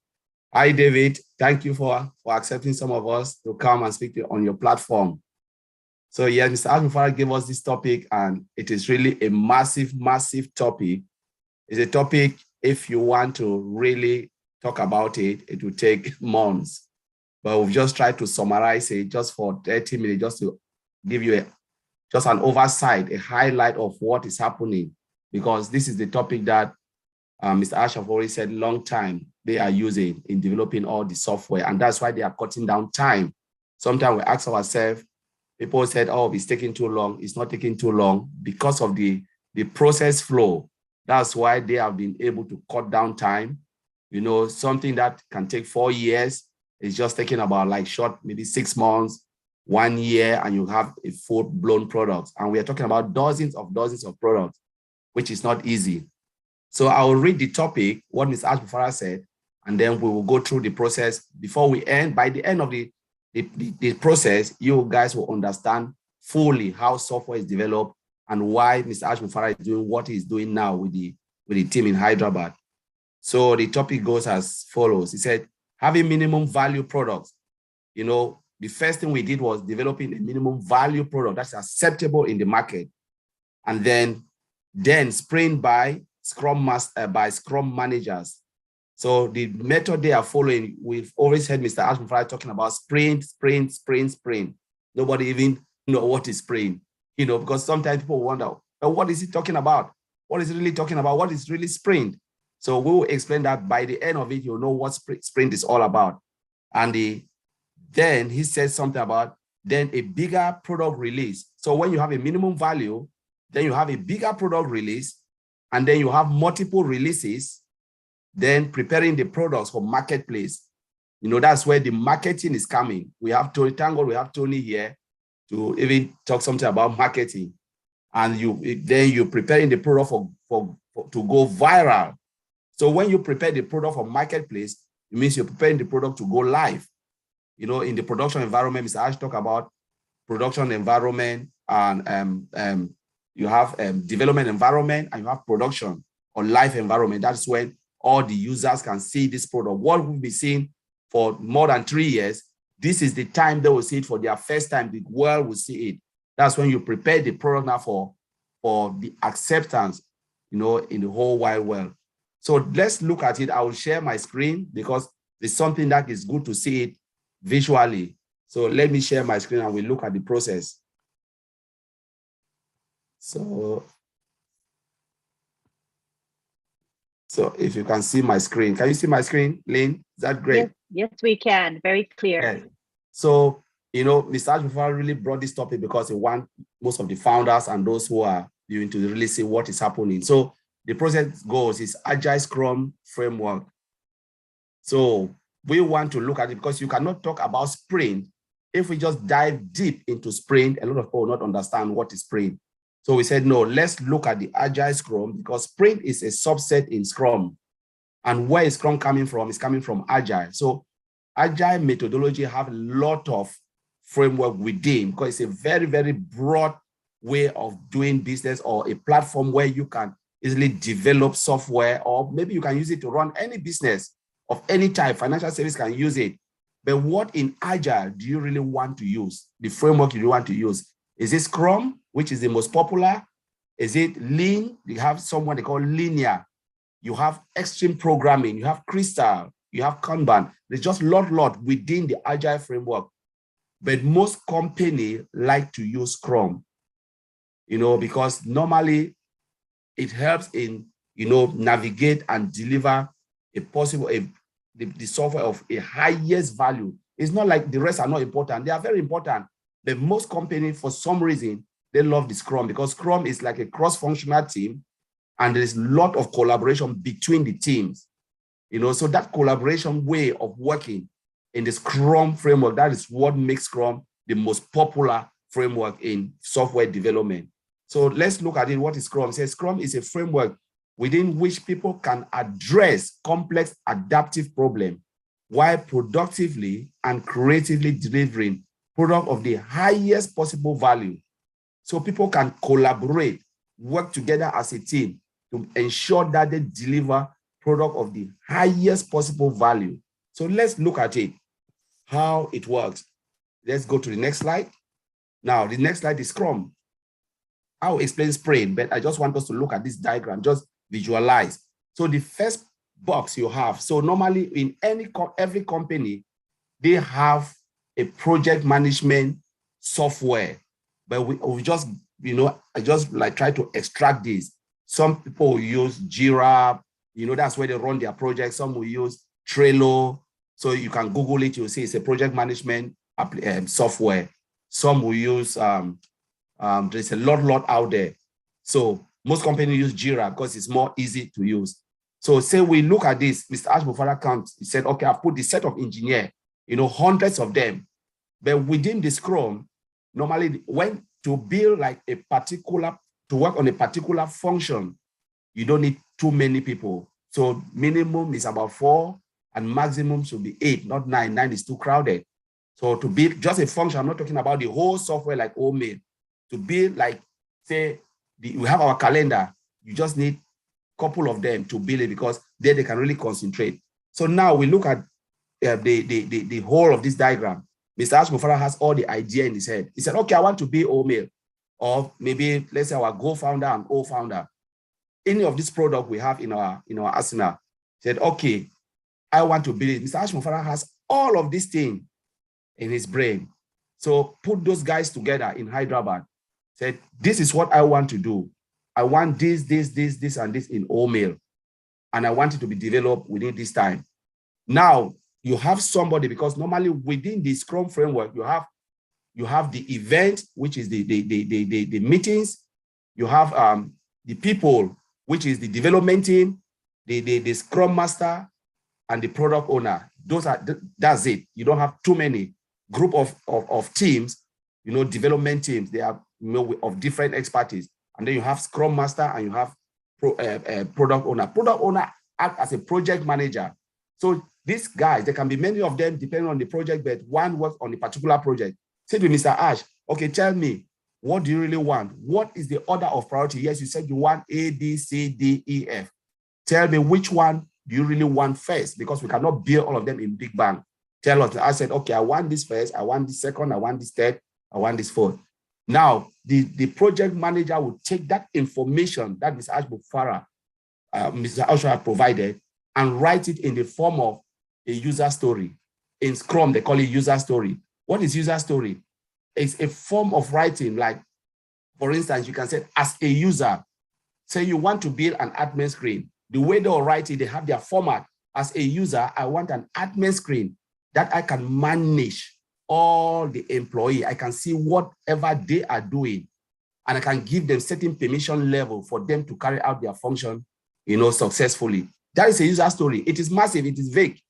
Hi, David. Thank you for accepting some of us to come and speak on your platform. So yes, Mr. Mufareh gave us this topic, and it is really a massive, massive topic. It's a topic, if you want to really talk about it, it will take months. but we've just tried to summarize it just for 30 minutes, just to give you just an oversight, a highlight of what is happening, because this is the topic that Mr. Ash have already said long time they are using in developing all the software, and that's why they are cutting down time. Sometimes we ask ourselves, people said, oh, it's taking too long. It's not taking too long because of the process flow. That's why they have been able to cut down time. You know, something that can take 4 years is just taking about like short, maybe 6 months, 1 year, and you have a full-blown product. And we are talking about dozens of products, which is not easy. So I will read the topic, what Ms. Mufareh said, and then we will go through the process before we end. By the end of the process, you guys will understand fully how software is developed and why Mr. Mufareh is doing what he's doing now with the team in Hyderabad. So the topic goes as follows. He said, having minimum value products. You know, the first thing we did was developing a minimum value product that's acceptable in the market. And then sprint by Scrum managers. So the method they are following, we've always heard Mr. Mufareh talking about sprint. Nobody even know what is sprint, you know, because sometimes people wonder, well, what is he talking about? What is he really talking about? What is really sprint? So we will explain that. By the end of it, you'll know what sprint is all about. And then he said something about then a bigger product release. So when you have a minimum value, then you have a bigger product release, and then you have multiple releases, then preparing the products for marketplace. You know, that's where the marketing is coming. We have Tony, thank God we have Tony here to even talk something about marketing. And then you're preparing the product to go viral. So when you prepare the product for marketplace, it means you're preparing the product to go live. You know, in the production environment, Mr. Ash talk about production environment, and you have development environment, and you have production or live environment. That's when all the users can see this product. What we've been seeing for more than 3 years, this is the time they will see it for their first time. The world will see it. That's when you prepare the product now for the acceptance, you know, in the whole wide world. So let's look at it. I will share my screen because it's something that is good to see it visually. So let me share my screen and we'll look at the process. So if you can see my screen, can you see my screen, Lynn? Is that great? Yes, we can. Very clear. Yeah. So, you know, Mr. Mufareh really brought this topic because he wants most of the founders and those who are doing to really see what is happening. So the process goes is Agile Scrum framework. So we want to look at it because you cannot talk about sprint. If we just dive deep into sprint, a lot of people will not understand what is sprint. So we said, no, let's look at the Agile Scrum because sprint is a subset in Scrum. And where is Scrum coming from? It's coming from Agile. So Agile methodology have a lot of framework within because it's a very, very broad way of doing business or a platform where you can easily develop software, or maybe you can use it to run any business of any type. Financial service can use it. But what in Agile do you really want to use? The framework you want to use? Is it Scrum, which is the most popular? Is it Lean? You have someone they call Linear. You have Extreme Programming. You have Crystal. You have Kanban. There's just a lot within the Agile framework. But most companies like to use Scrum, you know, because normally it helps in, you know, navigate and deliver the software of a highest value. It's not like the rest are not important. They are very important. But most companies, for some reason, they love the Scrum because Scrum is like a cross-functional team and there is a lot of collaboration between the teams. You know, so that collaboration way of working in the Scrum framework, that is what makes Scrum the most popular framework in software development. So let's look at it. What is Scrum? It says Scrum is a framework within which people can address complex adaptive problems while productively and creatively delivering product of the highest possible value. So people can collaborate, work together as a team to ensure that they deliver product of the highest possible value. So let's look at it, how it works. Let's go to the next slide. Now, the next slide is Scrum. I'll explain sprint, but I just want us to look at this diagram, just visualize. So the first box you have, so normally in every company, they have a project management software, but we just, you know, I just like try to extract this. Some people use Jira, you know, that's where they run their projects. Some will use Trello. So you can Google it, you'll see it's a project management software. Some will use, there's a lot out there. So most companies use Jira because it's more easy to use. So say we look at this, Mr. Ash Mufareh comes, he said, okay, I've put the set of engineers, you know, hundreds of them. But within the Scrum, normally when to build like a particular, to work on a particular function, you don't need too many people. So minimum is about 4 and maximum should be 8, not 9. 9 is too crowded. So to build just a function, I'm not talking about the whole software like OMail. To build like, say, we have our calendar, you just need a couple of them to build it because there they can really concentrate. So now we look at the whole of this diagram. Mr. Ash Mufareh has all the idea in his head. He said, okay, I want to be OMail, or maybe let's say our Go founder and O founder. Any of this product we have in our arsenal, said, okay, I want to build it. Mr. Ash Mufareh has all of these things in his brain. So put those guys together in Hyderabad. Said, this is what I want to do. I want this, and this in OMail. And I want it to be developed within this time. Now, you have somebody, because normally within the Scrum framework, you have the event, which is the meetings. You have the people, which is the development team, the Scrum Master, and the product owner. That's it. You don't have too many group of teams, you know, development teams. They are, you know, of different expertise. And then you have Scrum Master and you have product owner. Product owner act as a project manager. So these guys, there can be many of them depending on the project, but one works on a particular project. Say to Mr. Ash, okay, tell me, what do you really want? What is the order of priority? Yes, you said you want A, B, C, D, E, F. Tell me which one do you really want first? Because we cannot build all of them in Big Bang. Tell us. I said, okay, I want this first, I want this second, I want this third, I want this fourth. Now, the project manager will take that information that Mr. Ash Mufareh, Mr. Ash provided, and write it in the form of a user story. In Scrum, they call it user story. What is user story? It's a form of writing, like, for instance, you can say, as a user, say you want to build an admin screen. The way they'll write it, they have their format. As a user, I want an admin screen that I can manage all the employee. I can see whatever they are doing, and I can give them certain permission level for them to carry out their function, you know, successfully. That is a user story. It is massive, it is vague.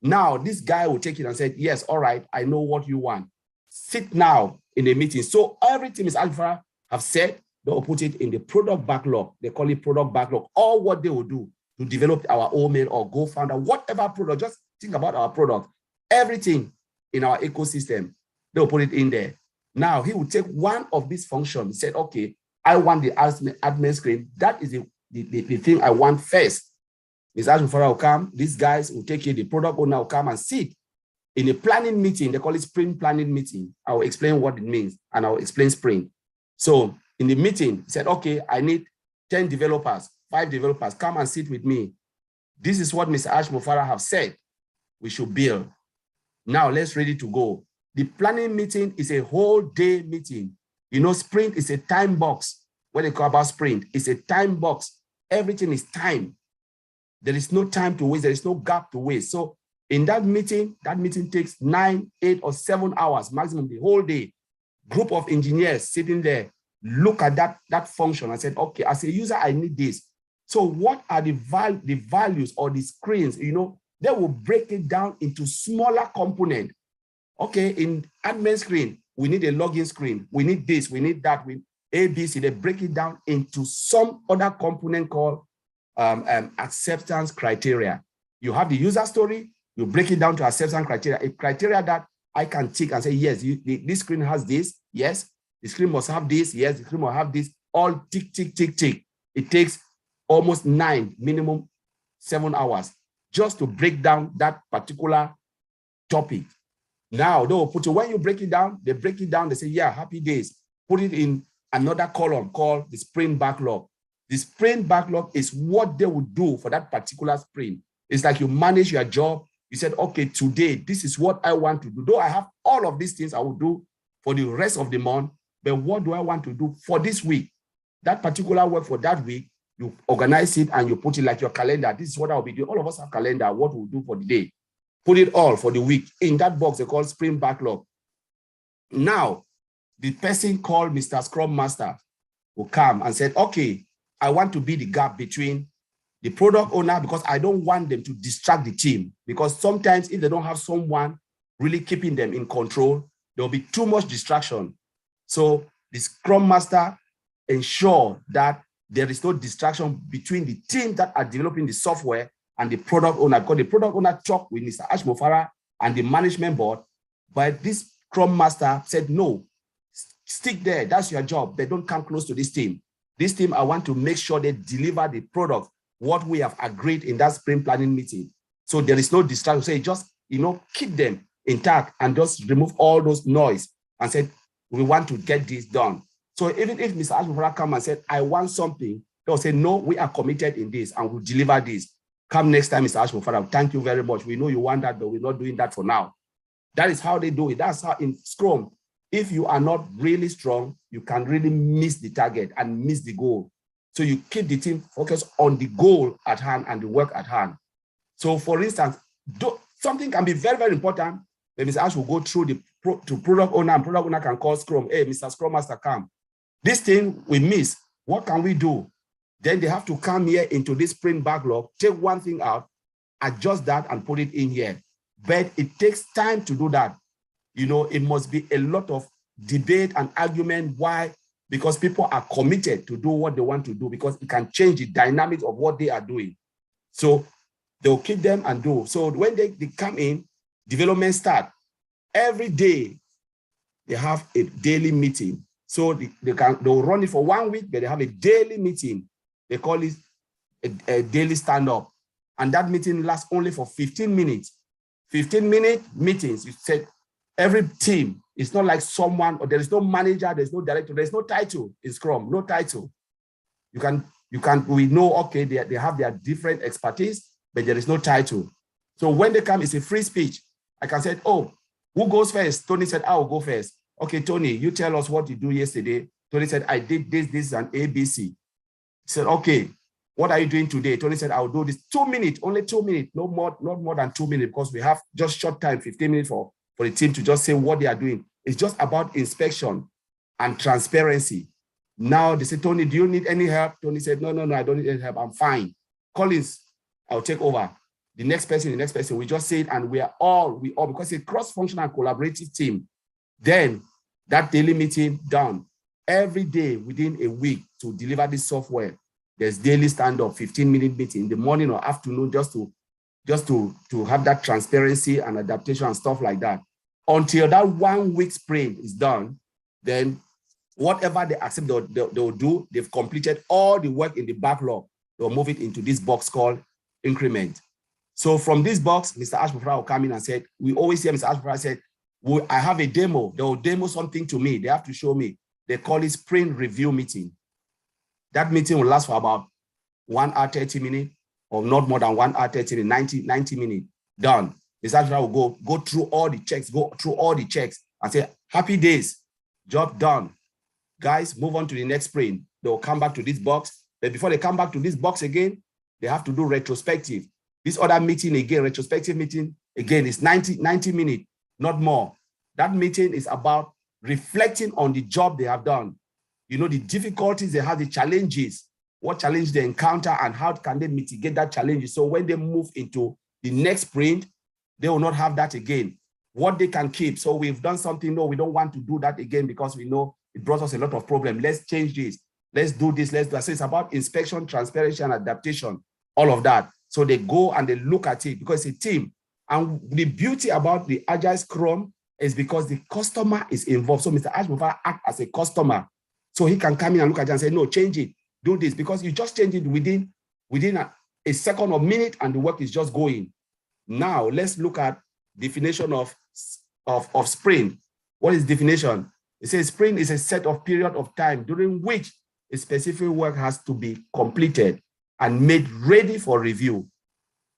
Now, this guy will take it and say, yes, all right, I know what you want. Sit now in a meeting. So everything Ms. Alpha have said, they will put it in the product backlog. They call it product backlog. All what they will do to develop our OMail or Go Founder, whatever product, just think about our product. Everything in our ecosystem, they will put it in there. Now, he will take one of these functions. He said, okay, I want the admin screen. That is the thing I want first. Ms. Ash Mufareh will come. These guys will take it. The product owner will come and sit in a planning meeting. They call it sprint planning meeting. I will explain what it means, and I will explain sprint. So in the meeting, he said, okay, I need 10 developers, 5 developers, come and sit with me. This is what Mr. Ash Mufareh have said we should build. Now let's ready to go. The planning meeting is a whole day meeting. You know, sprint is a time box. When they call about sprint, it's a time box. Everything is time. There is no time to waste. There is no gap to waste. So in that meeting takes 9, 8, or 7 hours, maximum the whole day. Group of engineers sitting there, look at that function and said, okay, as a user, I need this. So what are the values or the screens? You know, they will break it down into smaller components. Okay, in admin screen, we need a login screen. We need this, we need that, we ABC. They break it down into some other component called acceptance criteria. You have the user story, you break it down to acceptance criteria, a criteria that I can tick and say, yes, this screen has this, yes, the screen must have this, yes, the screen must have this, all tick, tick, tick, tick. It takes almost 9, minimum 7 hours just to break down that particular topic. Now, they will put it, when you break it down, they break it down, they say, yeah, happy days. Put it in another column called the sprint backlog. The sprint backlog is what they would do for that particular sprint. It's like you manage your job You said, okay, today, this is what I want to do. Though I have all of these things I will do for the rest of the month, but what do I want to do for this week? That particular work for that week, you organize it and you put it like your calendar. This is what I'll be doing. All of us have calendar, what we'll do for the day. Put it all for the week in that box they call sprint backlog. Now, the person called Mr. Scrum Master will come and said, okay, I want to be the gap between the product owner, because I don't want them to distract the team, because sometimes if they don't have someone really keeping them in control, there'll be too much distraction. So the Scrum Master ensure that there is no distraction between the team that are developing the software and the product owner, because the product owner talked with Mr. Mufareh and the management board, but this Scrum Master said, no, stick there, that's your job. They don't come close to this team. This team, I want to make sure they deliver the product, what we have agreed in that sprint planning meeting. So there is no distraction. So just, keep them intact and just remove all those noise and said, we want to get this done. So even if Mr. Mufareh come and said, I want something, they'll say, no, we are committed in this and we'll deliver this. Come next time, Mr. Mufareh, thank you very much. We know you want that, but we're not doing that for now. That is how they do it. That's how in Scrum, if you are not really strong, you can really miss the target and miss the goal. So you keep the team focused on the goal at hand and the work at hand. So for instance, something can be very, very important. Then Mr. Ash will go through to product owner, and product owner can call Scrum. Hey, Mr. Scrum Master, come. This thing we miss. What can we do? Then they have to come here into this sprint backlog, take one thing out, adjust that and put it in here. But it takes time to do that. It must be a lot of debate and argument. Why? Because people are committed to do what they want to do, because it can change the dynamics of what they are doing. So they'll keep them and do. So when they come in, development start. Every day, they have a daily meeting. So they'll run it for 1 week, but they have a daily meeting. They call it a daily stand-up. And that meeting lasts only for 15 minutes. 15-minute meetings. You said every team, it's not like someone, or there is no manager, there's no director, there's no title in Scrum, no title. We know, okay, they have their different expertise, but there is no title. So when they come, it's a free speech. I can say, oh, who goes first? Tony said, I will go first. Okay, Tony, you tell us what you do yesterday. Tony said, I did this, and ABC. He said, okay, what are you doing today? Tony said, I'll do this 2 minutes, only 2 minutes, not more than 2 minutes, because we have just short time, 15 minutes for the team to just say what they are doing. It's just about inspection and transparency. Now they say, Tony, do you need any help? Tony said, no, I don't need any help. I'm fine. Collins, I'll take over. The next person, we just say it, and we all, because it's a cross-functional collaborative team. Then that daily meeting done. Every day within a week to deliver this software, there's daily stand-up, 15-minute meeting in the morning or afternoon, just to have that transparency and adaptation and stuff like that. Until that 1 week sprint is done, then whatever they accept they'll do, they've completed all the work in the backlog. They'll move it into this box called increment. So from this box, Mr. Mufareh will come in and said, we always hear Mr. Mufareh said, I have a demo. They will demo something to me. They have to show me. They call it sprint review meeting. That meeting will last for about 1 hour, 30 minutes, or not more than 1 hour, 30 minutes, 90 minutes. Done. Mr. Mufareh will go through all the checks, and say, happy days, job done. Guys, move on to the next sprint. They'll come back to this box. But before they come back to this box again, they have to do retrospective. This other meeting again, retrospective meeting, again, is 90 minutes, not more. That meeting is about reflecting on the job they have done. The difficulties they have, the challenges, what challenge they encounter, and how can they mitigate that challenge. So when they move into the next sprint, they will not have that again. What they can keep. So we've done something, no, we don't want to do that again because we know it brought us a lot of problems. Let's change this. Let's do this. Let's do that. So it's about inspection, transparency, and adaptation, all of that. So they go and they look at it because it's a team. And the beauty about the Agile Scrum is because the customer is involved. So Mr. Mufareh acts as a customer. So he can come in and look at it and say, no, change it, do this, because you just change it within a second or minute and the work is just going. Now let's look at definition of sprint. What is definition? It says sprint is a set of period of time during which a specific work has to be completed and made ready for review.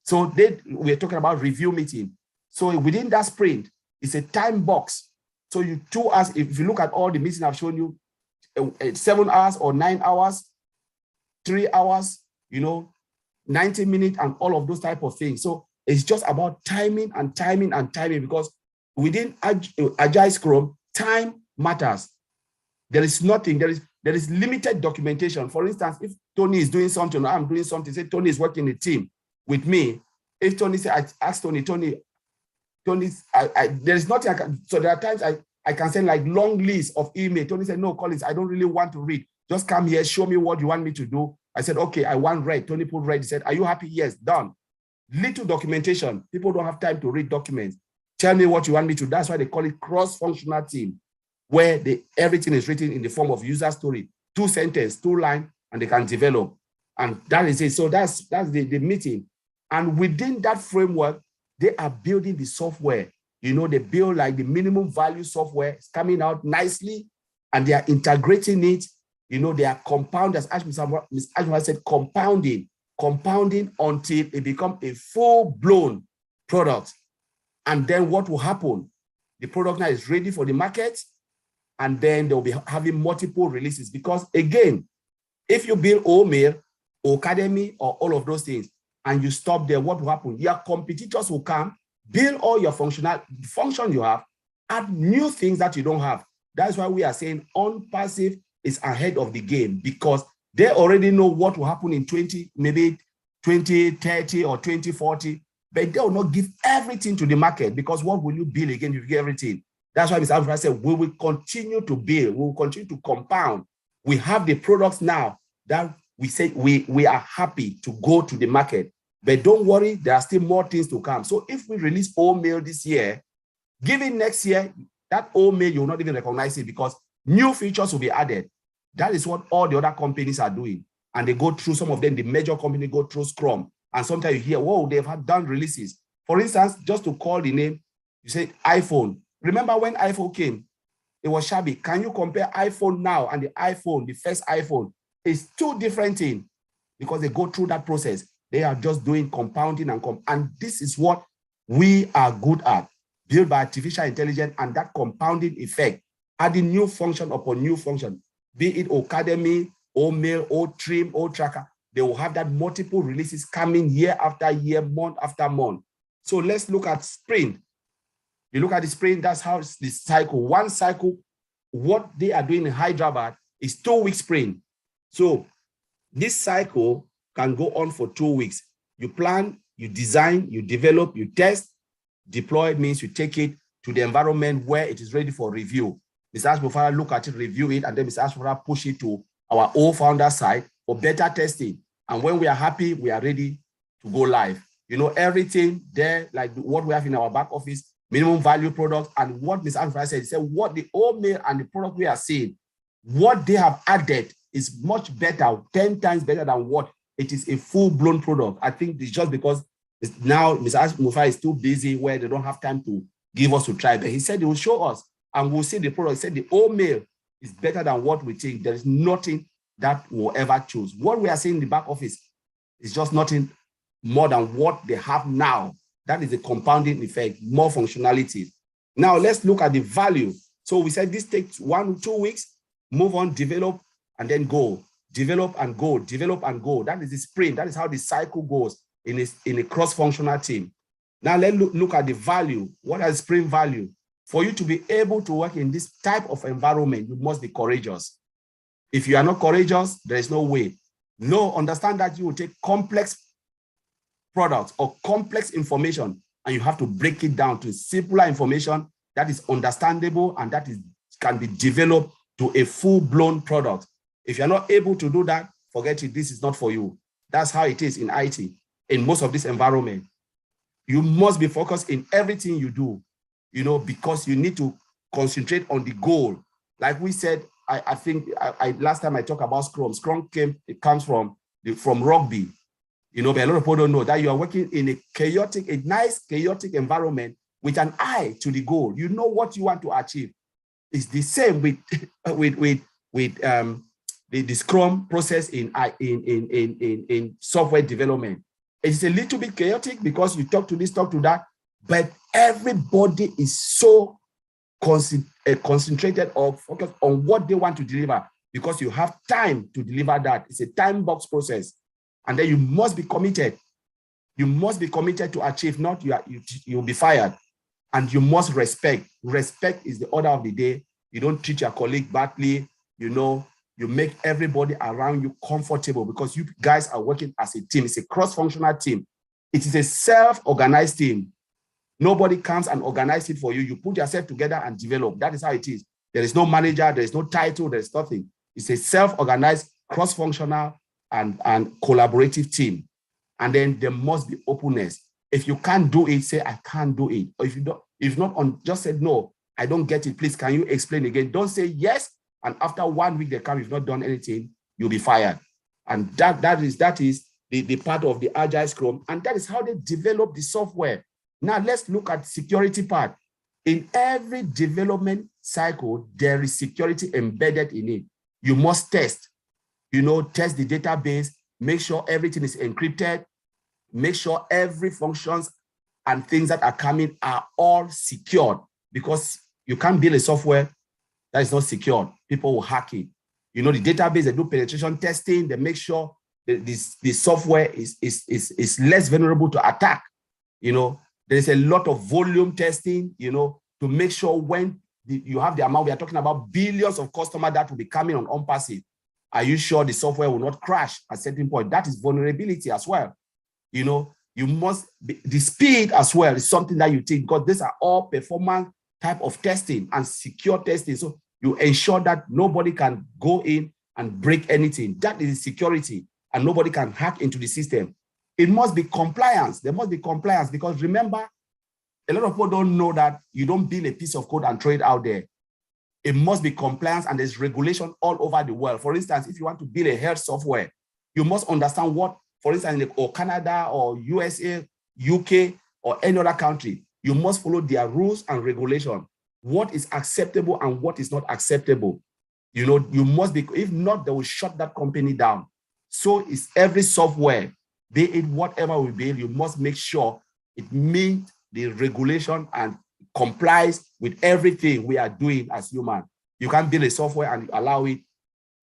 So we're talking about review meeting. So within that sprint, it's a time box. So you 2 hours, if you look at all the meetings I've shown you, 7 hours or 9 hours, 3 hours, 90 minutes and all of those type of things. So it's just about timing and timing and timing, because within Agile Scrum, time matters. There is nothing, there is limited documentation. For instance, if Tony is doing something, or I'm doing something, say Tony is working in a team with me. If Tony said, I ask Tony, there is nothing I can, so there are times I can send like long lists of email. Tony said, no, Collins, I don't really want to read. Just come here, show me what you want me to do. I said, okay, I want red. Tony put red. He said, are you happy? Yes, done. Little documentation. People don't have time to read documents. Tell me what you want me to do. That's why they call it cross-functional team, where everything is written in the form of user story, 2 sentences, 2 lines, and they can develop. And that is it. So that's the meeting. And within that framework, they are building the software. They build like the minimum value software. It's coming out nicely, and they are integrating it. They are compounding, as Ms. Ashma said, compounding until it becomes a full-blown product. And then what will happen? The product now is ready for the market, and then they'll be having multiple releases. Because again, if you build OMail, Academy, or all of those things, and you stop there, what will happen? Your competitors will come, build all your function you have, add new things that you don't have. That's why we are saying on-passive is ahead of the game, because they already know what will happen in 2030 or 2040, but they will not give everything to the market, because what will you build again if you get everything? That's why Mr. Mufareh said, we will continue to build, we will continue to compound. We have the products now that we say we are happy to go to the market, but don't worry, there are still more things to come. So if we release OMail this year, given next year, that OMail, you will not even recognize it, because new features will be added. That is what all the other companies are doing. And they go through, some of them, the major company go through Scrum. And sometimes you hear, whoa, they've done releases. For instance, just to call the name, you say iPhone. Remember when iPhone came? It was shabby. Can you compare iPhone now and the iPhone, the first iPhone? It's 2 different things, because they go through that process. They are just doing compounding and this is what we are good at, built by artificial intelligence, and that compounding effect, adding new function upon new function, be it Academy, OMail, O-Trim, O-Tracker. They will have that multiple releases coming year after year, month after month. So let's look at sprint. You look at the sprint, that's how the cycle. One cycle, what they are doing in Hyderabad is 2-week sprint. So this cycle can go on for 2 weeks. You plan, you design, you develop, you test. Deploy means you take it to the environment where it is ready for review. Mr. Mufareh look at it, review it, and then Mr. Mufareh push it to our own founder side for better testing. And when we are happy, we are ready to go live. Everything there, like what we have in our back office, minimum value products, and what Mr. Mufareh said, he said, what the OMail and the product we are seeing, what they have added is much better, 10 times better than what it is a full-blown product. I think it's just because now Mr. Mufareh is too busy where they don't have time to give us to try. But he said he will show us and we'll see the product. He said the OMail is better than what we think. There is nothing that we'll ever choose. What we are seeing in the back office is just nothing more than what they have now. That is the compounding effect, more functionalities. Now let's look at the value. So we said this takes 1 or 2 weeks, move on, develop, and then go. Develop and go, develop and go. That is the sprint. That is how the cycle goes in a cross-functional team. Now let's look at the value. What is sprint value? For you to be able to work in this type of environment, you must be courageous. If you are not courageous, there is no way. No, understand that you will take complex products or complex information and you have to break it down to simpler information that is understandable and that can be developed to a full-blown product. If you're not able to do that, forget it, this is not for you. That's how it is in IT, in most of this environment. You must be focused in everything you do, because you need to concentrate on the goal. Like we said, I think last time I talked about Scrum. Scrum comes from rugby, but a lot of people don't know that you are working in a nice chaotic environment with an eye to the goal. You know what you want to achieve. It's the same with the Scrum process in software development. It's a little bit chaotic because you talk to this, talk to that, but everybody is so concentrated or focused on what they want to deliver because you have time to deliver that. It's a time box process. And then you must be committed. You must be committed to achieve, not you'll be fired. And you must respect. Respect is the order of the day. You don't treat your colleague badly, you know, you make everybody around you comfortable because you guys are working as a team. It's a cross-functional team. It is a self-organized team. Nobody comes and organizes it for you. You put yourself together and develop. That is how it is. There is no manager, there is no title, there is nothing. It's a self-organized, cross-functional, and collaborative team. And then there must be openness. If you can't do it, say, I can't do it. Or if not, just say, no, I don't get it. Please, can you explain again? Don't say yes. And after 1 week they come, you've not done anything, you'll be fired. And that is the part of the Agile Scrum. And that is how they develop the software. Now let's look at security part. In every development cycle, there is security embedded in it. You must test, test the database, make sure everything is encrypted, make sure every functions and things that are coming are all secured, because you can't build a software that is not secured. People will hack it. The database, they do penetration testing, they make sure that the software is less vulnerable to attack. There's a lot of volume testing, to make sure when you have the amount, we are talking about billions of customers that will be coming on OnPassive. Are you sure the software will not crash at a certain point? That is vulnerability as well. You must be, the speed as well is something that you take, because these are all performance type of testing and secure testing. So you ensure that nobody can go in and break anything. That is security, and nobody can hack into the system. It must be compliance. There must be compliance, because remember, a lot of people don't know that you don't build a piece of code and throw it out there. It must be compliance, and there's regulation all over the world. For instance, if you want to build a health software, you must understand what, for instance, or Canada or USA, UK, or any other country, you must follow their rules and regulation. What is acceptable and what is not acceptable. You must be, if not, they will shut that company down. So is every software, be it whatever we build, you must make sure it meets the regulation and complies with everything we are doing as humans. You can't build a software and allow it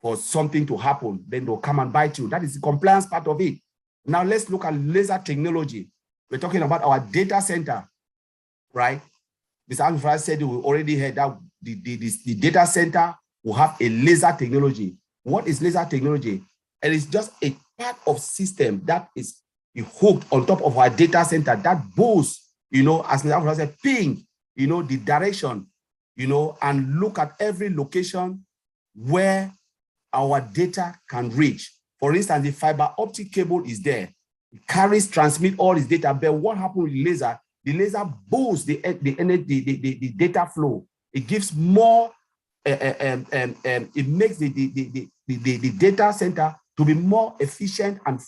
for something to happen, then they'll come and bite you. That is the compliance part of it. Now let's look at laser technology. We're talking about our data center, right? Mr. Mufareh said we already heard that the data center will have a laser technology. What is laser technology? It is just a part of system that is hooked on top of our data center that boosts, as Mr. Mufareh said, ping, the direction, and look at every location where our data can reach. For instance, the fiber optic cable is there. It carries, transmit all its data. But what happens with laser? The laser boosts the data flow. It gives more, it makes the data center to be more efficient and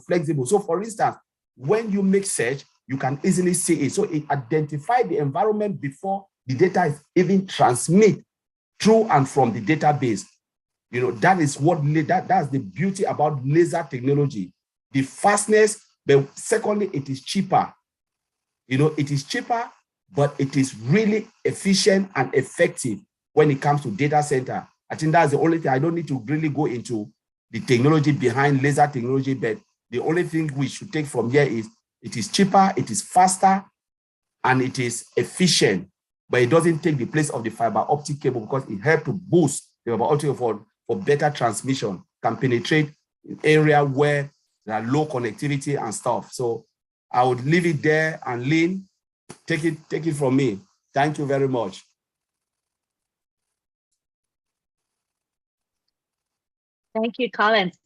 flexible. So for instance, when you make search, you can easily see it. So it identifies the environment before the data is even transmit through and from the database. That is that's the beauty about laser technology. The fastness, but secondly, it is cheaper. It is cheaper, but it is really efficient and effective when it comes to data center. I think that's the only thing. I don't need to really go into the technology behind laser technology, but the only thing we should take from here is it is cheaper, it is faster, and it is efficient, but it doesn't take the place of the fiber optic cable, because it helps to boost the fiber optic for better transmission, can penetrate in area where there are low connectivity and stuff. So I would leave it there, and Lynn, take it from me. Thank you very much. Thank you, Collins.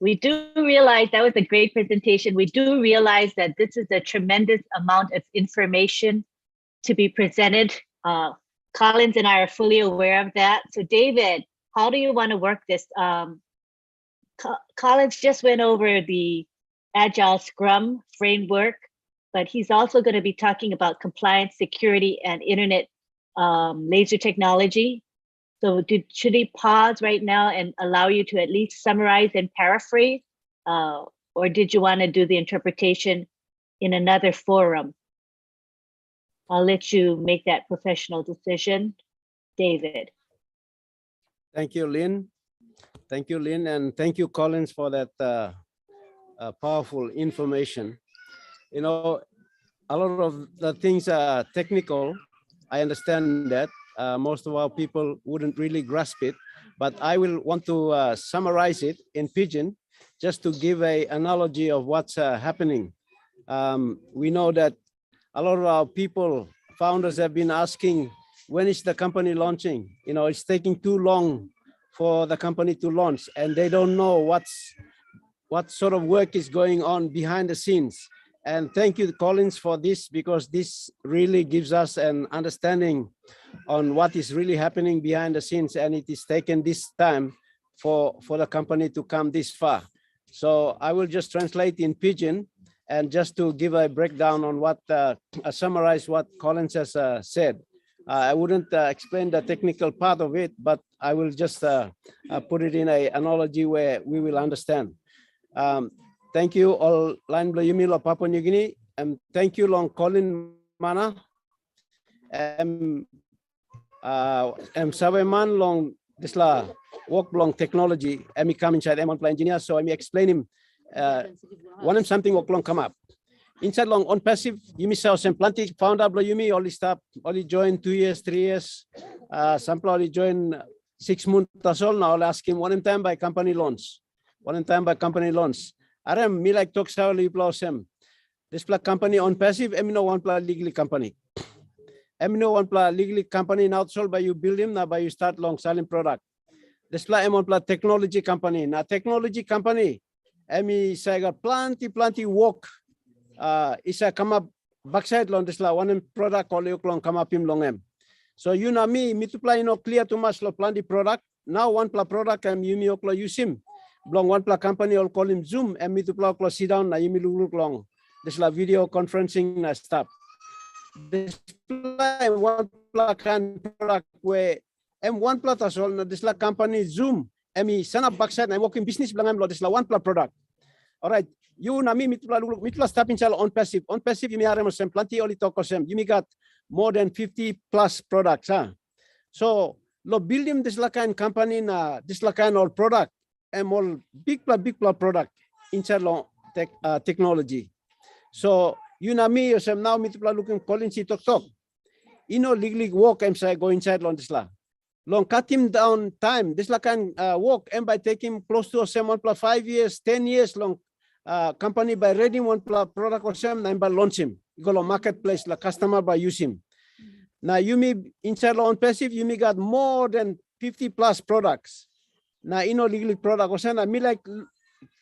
We do realize that was a great presentation. We do realize that this is a tremendous amount of information to be presented. Collins and I are fully aware of that. So David, how do you want to work this? Collins just went over the Agile Scrum framework, but he's also going to be talking about compliance, security, and internet laser technology. So should he pause right now and allow you to at least summarize and paraphrase or did you want to do the interpretation in another forum? I'll let you make that professional decision, David. Thank you, Lynn. Thank you, Lynn, and thank you, Collins, for that powerful information. You know, a lot of the things are technical. I understand that most of our people wouldn't really grasp it, but I will want to summarize it in Pidgin, just to give an analogy of what's happening. We know that a lot of our people, founders, have been asking, when is the company launching? You know, it's taking too long for the company to launch, and they don't know what sort of work is going on behind the scenes. And thank you, Collins, for this, because this really gives us an understanding on what is really happening behind the scenes, and it is taken this time for the company to come this far. So I will just translate in Pidgin, and just to give a breakdown on what, summarize what Collins has said. I wouldn't explain the technical part of it, but I will just put it in an analogy where we will understand. Thank you all line Yumi lo Papua New Guinea, and thank you long Colin Mana. Saweman long this la work long technology. Emi come inside M1 engineer, so I explain him. One something work long come up. Inside long on passive, Yumi sells and plenty found up Yumi only stop, only join 2 years, 3 years. Some only join 6 months as all. Now I'll ask him one time by company loans. One time by company loans. Aram me like talk sao li blossom. This pla company on passive, no one pla legally company. No one pla legally company now sold by you build him, now by you start long selling product. This pla M1 pla technology company. Now technology company, say got plenty work. Isa come up backside long this la one product or long come up him long em. So you know me to play clear too much lo plenty product. Now one pla product you me oklo use him. Long one pla company all call him Zoom and me to pla sit down na you me look long. This la video conferencing na stop. This pla one pla can product where one pla as all na this la company Zoom. Me send up backside and working business blang lo this la one pla product. All right. You na me mitla step inside on passive. On passive you may are some plenty only talk of you may got more than 50 plus products. Huh? So lo building this la kind company na this la kind of product and all big product inside long technology. So you na me yourself now mitla looking calling si talk. You know legally work and say go inside long this la. Long cut him down time. This la kind work and by taking close to 5 years, 10 years long. Company by reading one product or some and by launch him. You go to marketplace, the customer by use him. Now you may inside on passive, you may got more than 50 plus products. Now you know legally product or something. I mean like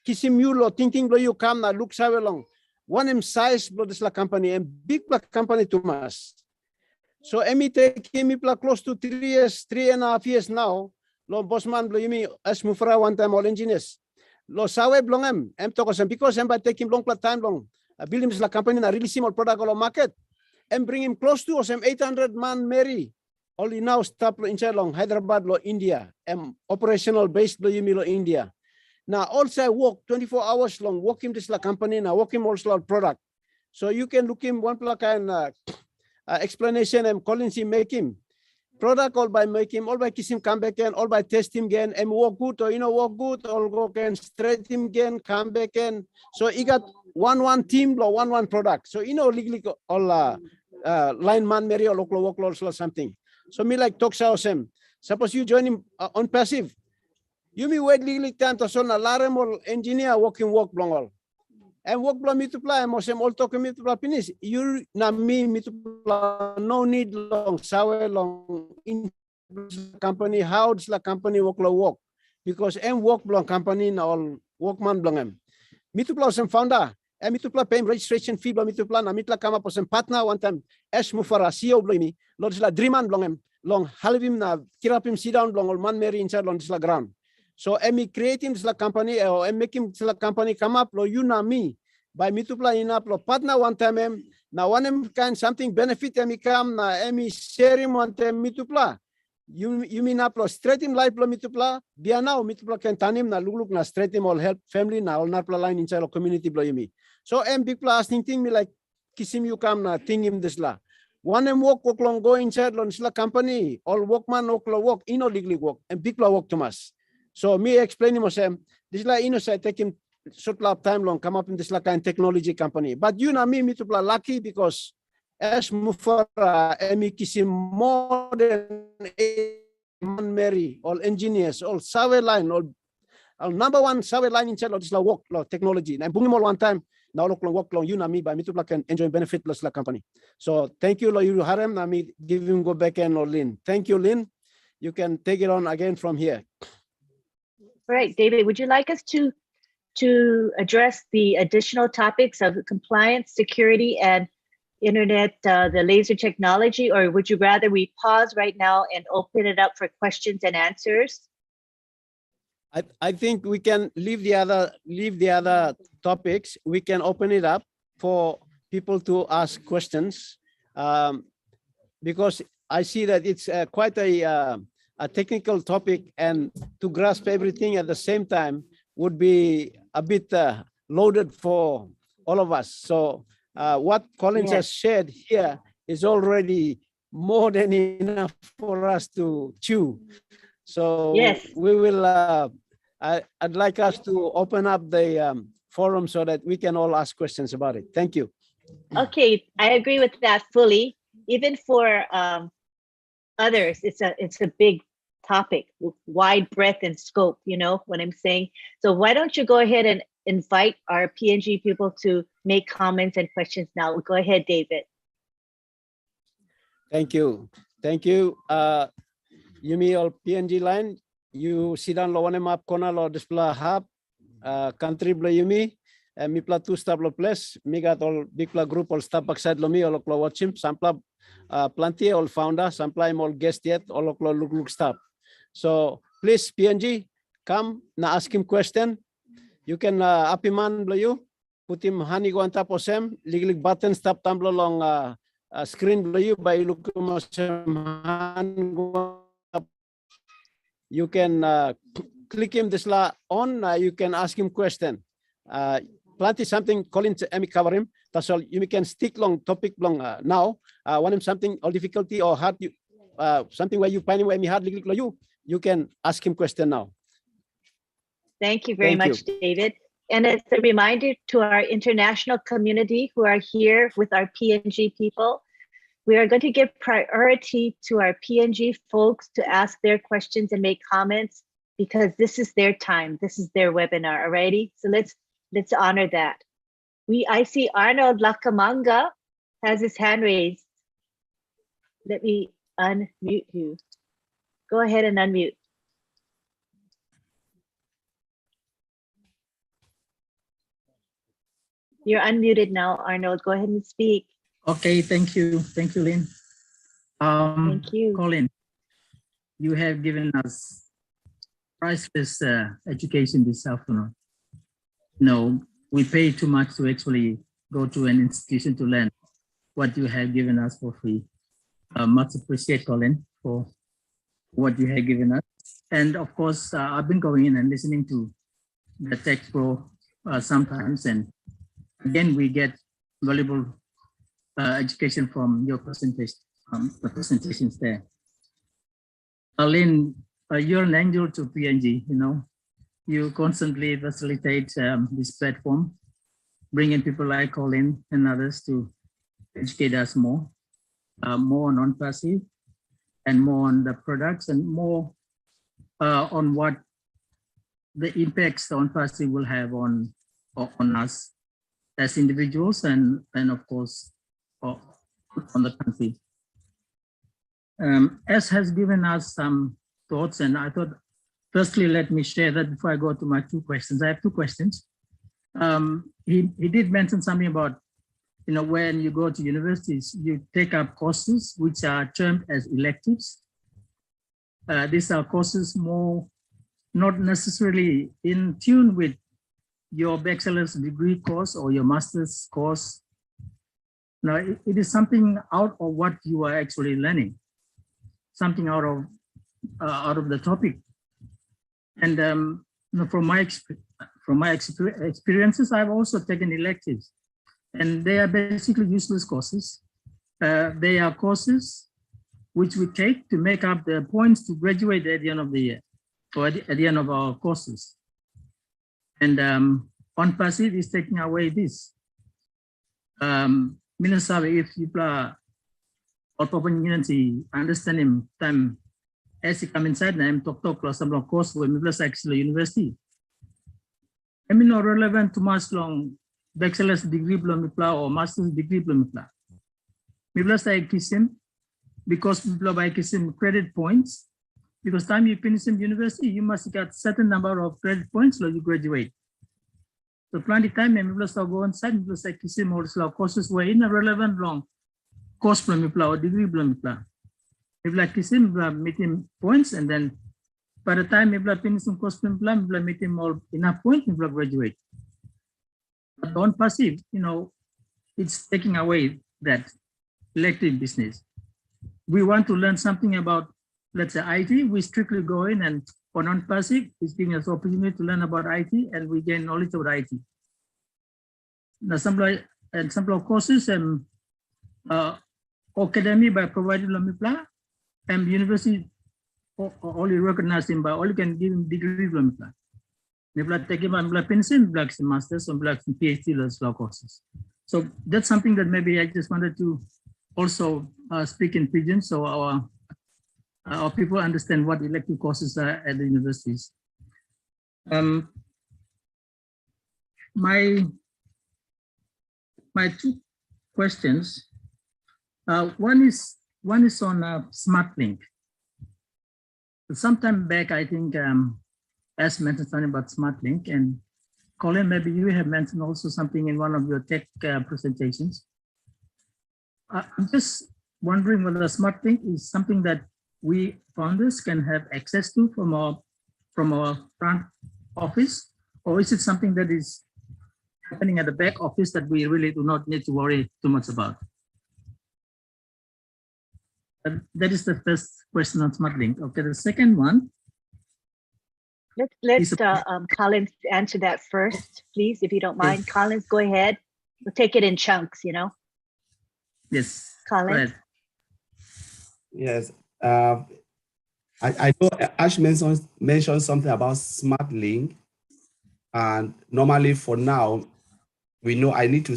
kissing you lo thinking lo you come now look so long. One em size blow this la company and big company too much. So Emi take him close to 3 years, 3.5 years now. Lo bossman blow you me as Mufareh one time all engineers. Lo sawe blong em because by taking long time long. Build him la company na really small product on market and bring him close to 800 man Mary. Only now stop inside long Hyderabad lo India operational based lo Yumi lo India. Now also I work 24 hours long, work him this la company now, work him also product. So you can look him one plug and explanation and Collins make him. Product all by make him, all by kiss him, come back again, all by test him again, and work good or work good, or go again, straight him again, come back again. So he got one team or one product. So legally all line man Mary or local workloads or something. So me like talk him. Suppose you join him on passive. You me wait legally time to son alarm or engineer working work long all. And work blow me to play, I'm all talking me to play finish. You na me to play, no need long, sour long in company, how does the company work? Because work blow company na all workman blong me to play some founder, and me to play pay registration fee, me to play, na me to come up with some partner one time, as Mufareh, CEO blow me, Lord la dreaman blong long, halvim na, kirap him sit down blong, all man Mary inside on this la ground. So me create him the company or make him the company come up lo you na me by me to play in up lo partner one time now one kind something benefit me come na me share him one time me to play you mean uplo stretim life lo mitupla dia now mitupla can tanim na luluk na stretim all help family na all napla line inside of community blo yumi. So big plus thing me like kisim you come na thing him this la. One walk long go inside lon sila company all workman oklo walk ino legally walk and big walk to us. So me explaining myself this la ino say take him short lap time long come up in this la kind technology company. But you know me mitupla lucky because as Mufareh emi kisim more than 8 Mary all engineers all survey line all number one survey line inside of this la work law technology and boom all one time now look long work long you know me by mitupla can enjoy benefit plus la company. So thank you lo you harem na me give him go back and or Lynn. Thank you Lynn. You can take it on again from here. All right, David, would you like us to address the additional topics of compliance, security, and internet, the laser technology, or would you rather we pause right now and open it up for questions and answers? I think we can leave the other topics. We can open it up for people to ask questions because I see that it's quite a technical topic, and to grasp everything at the same time would be a bit loaded for all of us. So what Collins has shared here is already more than enough for us to chew. So we will, I'd like us to open up the forum so that we can all ask questions about it. Thank you. Okay, I agree with that fully. Even for others, it's a big topic, wide breadth and scope, you know what I'm saying? So why don't you go ahead and invite our PNG people to make comments and questions now. Go ahead, David. Thank you. Thank you. Yumi all PNG line, you sit down lo one map kona lo display hub country blo Yumi, mi pla two stab lo place, mi got all big pla group all stop backside lo mi all lo watch him, sampla plenty all founder, sampla all guest yet, all lo look stop. So please PNG, come na ask him question. You can apiman blo you, put him honey go on top of him, lig button stop tumbler long screen blo you by look you can click him this la on, you can ask him question. Plenty something Collins emi cover him. That's all you can stick long topic long now. Want him something or difficulty or hard you something where you finding where me hard you can ask him question now. Thank you very much, David. And it's a reminder to our international community who are here with our PNG people. We are going to give priority to our PNG folks to ask their questions and make comments because this is their time. This is their webinar, alrighty? So let's honor that. I see Arnold Lakamanga has his hand raised. Let me unmute you. Go ahead and unmute. You're unmuted now, Arnold. Go ahead and speak. Okay, thank you. Thank you, Lynn. Thank you. Colin, you have given us priceless education this afternoon. No, we pay too much to actually go to an institution to learn what you have given us for free. Much appreciate, Colin, for what you have given us. And of course, I've been going in and listening to the Tech Pro sometimes, and again, we get valuable education from your presentation, the presentations there. Lynn, you're an angel to PNG, you know. You constantly facilitate this platform, bringing people like Colin and others to educate us more on non-passive and more on the products and more on what the impacts the non-passive will have on us as individuals and of course on the country. S has given us some thoughts, and I thought firstly let me share that before I go to my two questions. I have two questions. He did mention something about, you know, when you go to universities, you take up courses which are termed as electives. These are courses more not necessarily in tune with your bachelor's degree course or your master's course. Now, it is something out of what you are actually learning, something out of out of the topic. And from my experiences, I've also taken electives, and they are basically useless courses. They are courses which we take to make up the points to graduate at the end of the year, or at the end of our courses. And on passive is taking away this. Minasabi, if you are all community understanding time as you come inside them talk plus some course when we actually university. I mean not relevant to much long bachelor's degree or master's degree kisim because by kisim credit points, because time you finish in university, you must get certain number of credit points so you graduate. So plenty time and people go inside kisim or courses were in a relevant long course or degree kisim meeting points, and then by the time people finish some course meeting all enough points, people graduate. But on passive, it's taking away that elective business. We want to learn something about, let's say, IT. We strictly go in, and for non-passive, it's giving us opportunity to learn about IT, and we gain knowledge about IT. Now, some courses and academy by providing Lamipla, and university only recognized him by only can give him degree Lamipla. Maybe take him on black pencil, black masters, and black PhD law courses. So that's something that maybe I just wanted to also speak in pidgin, so our people understand what elective courses are at the universities. My two questions. One is on SmartLink. Sometime back, I think, as mentioned something about SmartLink, and Colin, maybe you have mentioned also something in one of your tech presentations. I'm just wondering whether SmartLink is something that we founders can have access to from our front office, or is it something that is happening at the back office that we really do not need to worry too much about? That is the first question on SmartLink. Okay, the second one. Let's Collins answer that first, please, if you don't mind. Yes. Collins, go ahead. We'll take it in chunks, Yes. Collins. Yes. I know Ash mentioned something about SmartLink, and normally for now, we know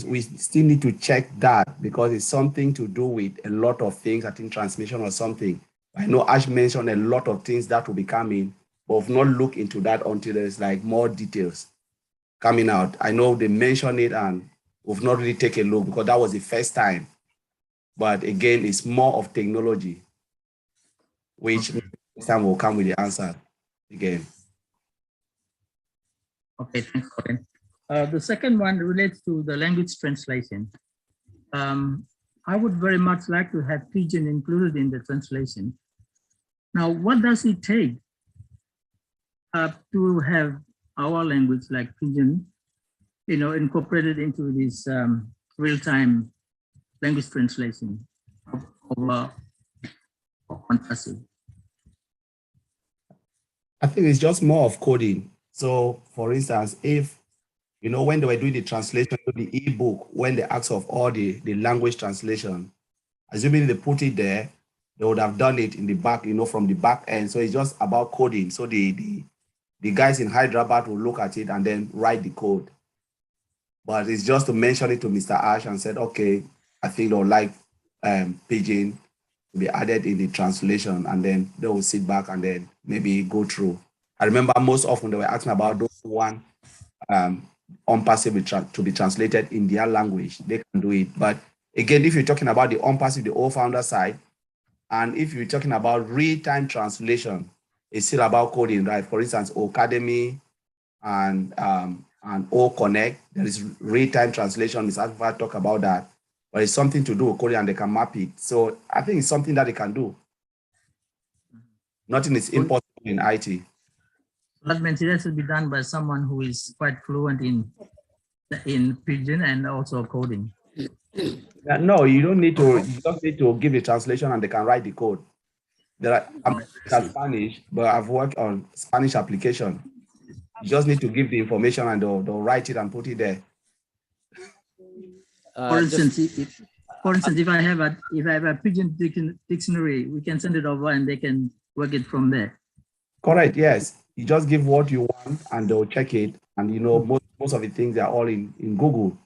we still need to check that because it's something to do with a lot of things, I think transmission or something. I know Ash mentioned a lot of things that will be coming, but we've not looked into that until there's like more details coming out. I know they mentioned it and we've not really taken a look because that was the first time. But again, it's more of technology, which next time will come with the answer again. Okay, thanks, Colin. The second one relates to the language translation. I would very much like to have pidgin included in the translation. Now, what does it take to have our language like pidgin, incorporated into this real-time language translation of passive? I think it's just more of coding. So, for instance, if when they were doing the translation of the ebook, when they asked of all the language translation, assuming they put it there, they would have done it in the back, from the back end. So it's just about coding. So the guys in Hyderabad will look at it and then write the code. But it's just to mention it to Mr. Ash and said, okay, I think they'll like pidgin to be added in the translation, and then they will sit back and then maybe go through. I remember most often they were asking about those who want on-passive to be translated in their language. They can do it. But again, if you're talking about the on-passive, the old founder side, and if you're talking about real-time translation, it's still about coding, right? For instance, Academy and O Connect, there is real-time translation. Ms. Alpha talk about that, but it's something to do with coding and they can map it. So I think it's something that they can do. Nothing is impossible in IT. That means it has to be done by someone who is quite fluent in pidgin and also coding. No, you don't need to. You just need to give the translation and they can write the code. There are Spanish, but I've worked on Spanish application. You just need to give the information and they'll write it and put it there. For instance, if I have a Pidgin dictionary, we can send it over and they can work it from there. Correct. Yes. You just give what you want and they'll check it. And you know, most of the things are all in Google.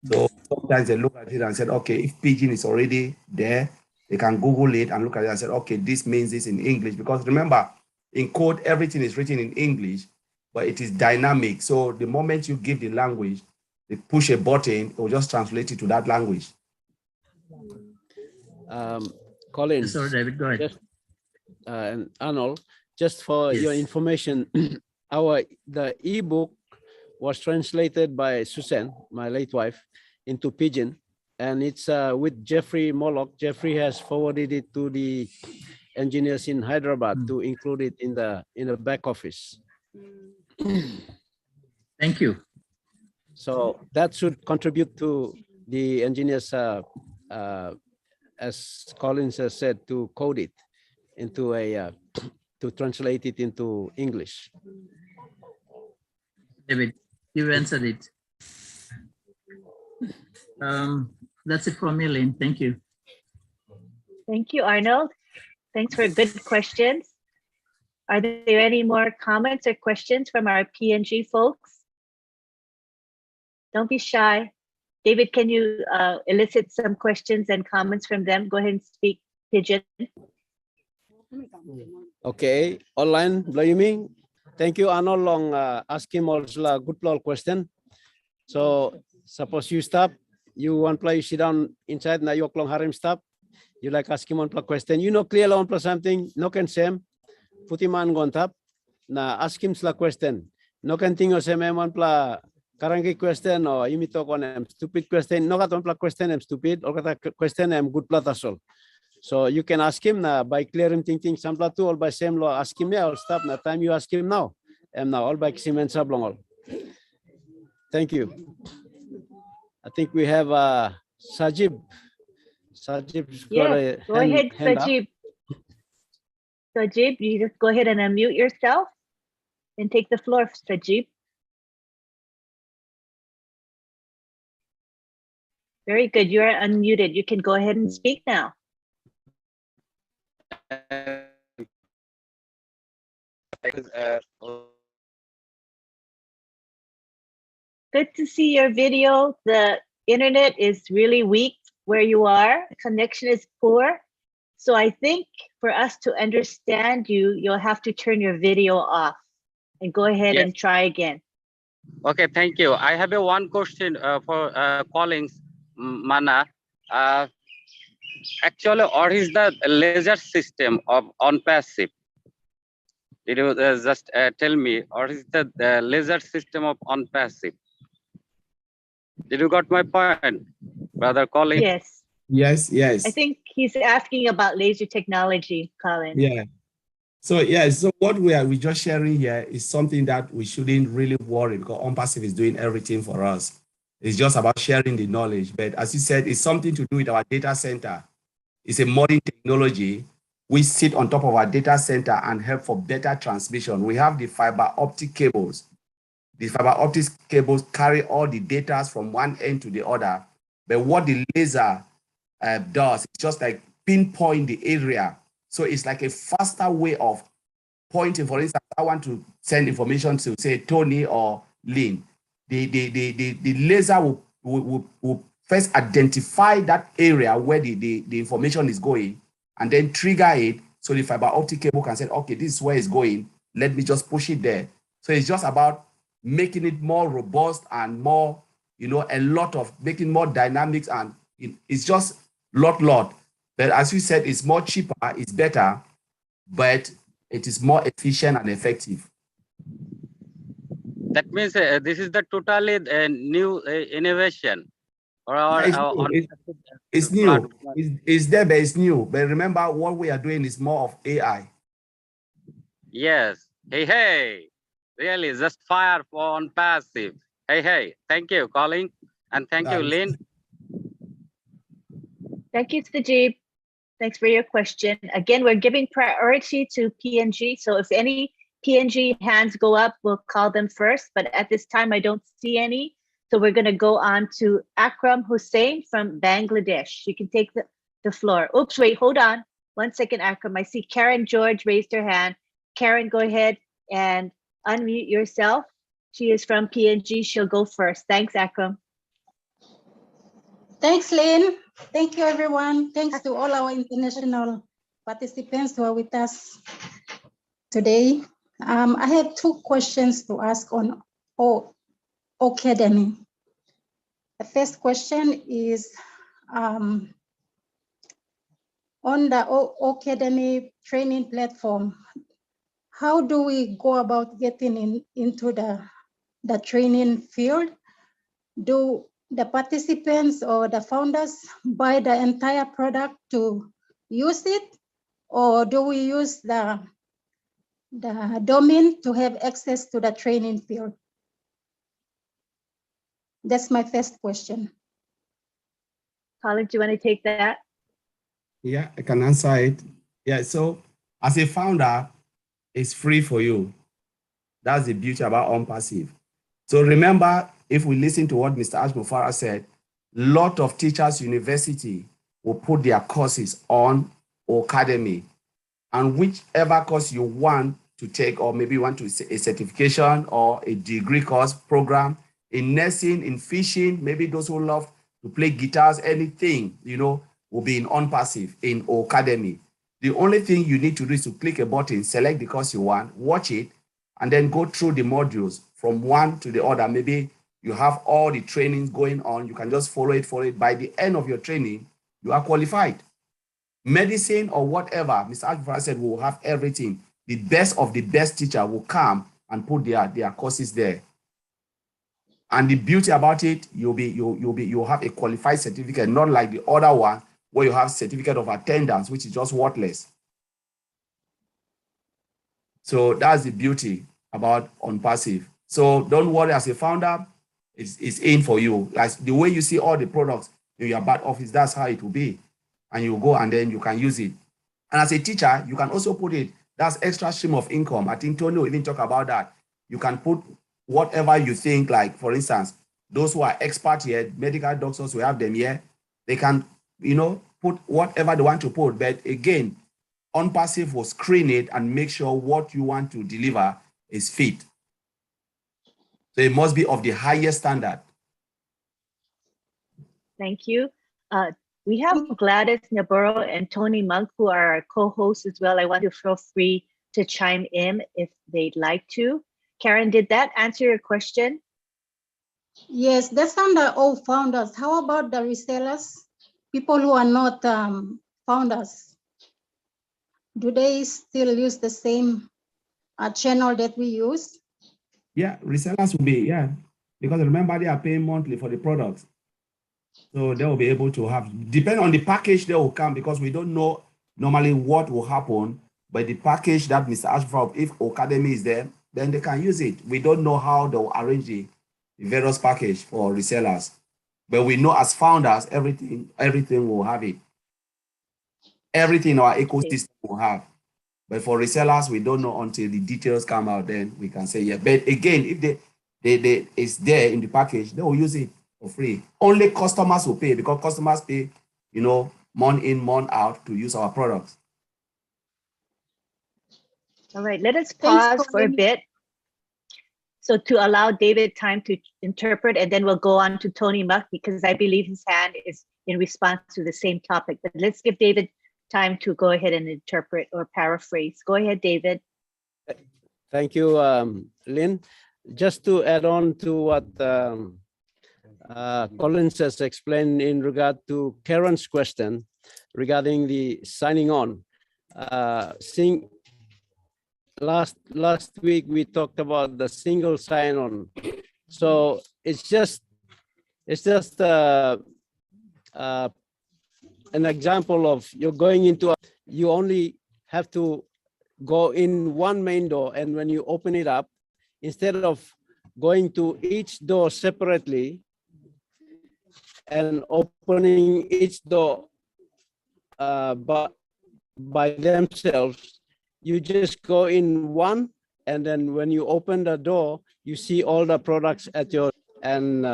So sometimes they look at it and said, okay, if Pidgin is already there, they can Google it and look at it and say, okay, this means this in English. Because remember, in code, everything is written in English, but it is dynamic. So the moment you give the language, they push a button, it will just translate it to that language. Colin, Sorry, David, go ahead. And Arnold, just for your information, the ebook was translated by Susan, my late wife, into Pidgin, and it's with Jeffrey Moloch. Jeffrey has forwarded it to the engineers in Hyderabad to include it in the back office. Thank you. So that should contribute to the engineers, as Collins has said, to code it into to translate it into English. David, you answered it. That's it from me, Lynn. Thank you. Thank you, Arnold. Thanks for good questions. Are there any more comments or questions from our PNG folks? Don't be shy. David, can you elicit some questions and comments from them? Go ahead and speak Pidgin. Okay, online, Blayumi. Thank you, Arnold, long asking also a good question. So suppose you stop, you want play, you sit down inside, na you long harim stop. You like asking one question. You know clear on something, no can same. Putiman gon tap, na ask him la question. No can think of same one pla karangi question or imito kon stupid question. No katon pla question am stupid or kata question am good platasol. So you can ask him na by clear him thinking some platu or by same law ask him yeah or stop na time you ask him now. And now all by cement sablong all. Thank you. I think we have Sajib. Sajib's got a go ahead, hand Sajib. Sajib, you just go ahead and unmute yourself and take the floor, Sajib. Very good. You are unmuted. You can go ahead and speak now. Good to see your video. The internet is really weak where you are. The connection is poor. So I think for us to understand you, you'll have to turn your video off and go ahead and try again. Okay, thank you. I have one question for Collins Mana. Actually, what is the laser system of on-passive? Did you just tell me, what is the laser system of on-passive? Did you got my point, Brother Collins? Yes. Yes, yes. I think he's asking about laser technology, Colin. Yeah. So yeah, so what we just sharing here is something that we shouldn't really worry because on-passive is doing everything for us. It's just about sharing the knowledge. But as you said, it's something to do with our data center. It's a modern technology. We sit on top of our data center and help for better transmission. We have the fiber optic cables. The fiber optic cables carry all the data from one end to the other. But what the laser does, it's just like pinpoint the area. So it's like a faster way of pointing. For instance, I want to send information to say Tony or Lynn. The laser will first identify that area where the information is going and then trigger it so the fiber optic cable can say, okay, this is where it's going. Let me just push it there. So it's just about making it more robust and more, you know, a lot of making more dynamics, and it's just lot. But as you said, it's more cheaper, it's better, but it is more efficient and effective. That means this is the totally new innovation. It's new. It's there, but it's new. But remember, what we are doing is more of AI. Yes. Hey. Really, just fire on passive. Hey. Thank you, Colin. And thank you, Lynn. Thank you, Sajib. Thanks for your question. Again, we're giving priority to PNG. So if any PNG hands go up, we'll call them first. But at this time, I don't see any. So we're going to go on to Akram Hussain from Bangladesh. You can take the floor. Oops, wait, hold on. 1 second, Akram. I see Karen George raised her hand. Karen, go ahead and unmute yourself. She is from PNG. She'll go first. Thanks, Akram. Thanks, Lynn. Thank you, everyone. Thanks to all our international participants who are with us today. I have 2 questions to ask on Academy. The first question is on the Academy training platform. How do we go about getting into the training field? Do the participants or the founders buy the entire product to use it, or do we use the domain to have access to the training field? That's my first question. Colin, do you want to take that? Yeah, I can answer it. Yeah, so as a founder, it's free for you. That's the beauty about OnPassive. So remember, if we listen to what Mr. Mufareh said, a lot of teachers university will put their courses on Academy, and whichever course you want to take, or maybe you want to a certification or a degree course program in nursing, in fishing, maybe those who love to play guitars, anything, will be in OnPassive in Academy. The only thing you need to do is to click a button, select the course you want, watch it, and then go through the modules from one to the other. Maybe you have all the trainings going on. You can just follow it. By the end of your training, you are qualified. Medicine or whatever, Mr. Mufareh said, we will have everything. The best of the best teacher will come and put their courses there. And the beauty about it, you'll have a qualified certificate, not like the other one where you have certificate of attendance, which is just worthless. So that's the beauty about OnPassive. So don't worry, as a founder, it's in for you. Like the way you see all the products in your back office, that's how it will be. And you go and then you can use it. And as a teacher, you can also put it, that's extra stream of income. I think Tony will even talk about that. You can put whatever you think, like for instance, those who are experts here, medical doctors, we have them here, they can, put whatever they want to put. But again, OnPassive will screen it and make sure what you want to deliver is fit. So it must be of the highest standard. Thank you. We have Gladys Navarro and Tony Monk, who are our co-hosts as well. I want to feel free to chime in if they'd like to. Karen, did that answer your question? Yes, that's on the old founders. How about the resellers? People who are not founders, do they still use the same channel that we use? Yeah, resellers will be, because remember they are paying monthly for the products. So they will be able to have, depending on the package they will come, because we don't know normally what will happen, but the package that Mr. Ashford, if Academy is there, then they can use it. We don't know how they will arrange the various package for resellers, but we know as founders, everything will have it. Everything our ecosystem will have. But for resellers, we don't know until the details come out, then we can say, yeah. But again, if they is there in the package, they will use it for free. Only customers will pay, because customers pay, month in, month out to use our products. All right, let us pause for a bit. So to allow David time to interpret, and then we'll go on to Tony Muck, because I believe his hand is in response to the same topic. But let's give David time to go ahead and interpret or paraphrase. Go ahead, David. Thank you, Lynn. Just to add on to what Collins has explained in regard to Karen's question regarding the signing on. Last week we talked about the single sign-on. So it's just an example of you're going into you only have to go in one main door, and when you open it up, instead of going to each door separately and opening each door but by themselves. You just go in one, and then when you open the door, you see all the products at your, and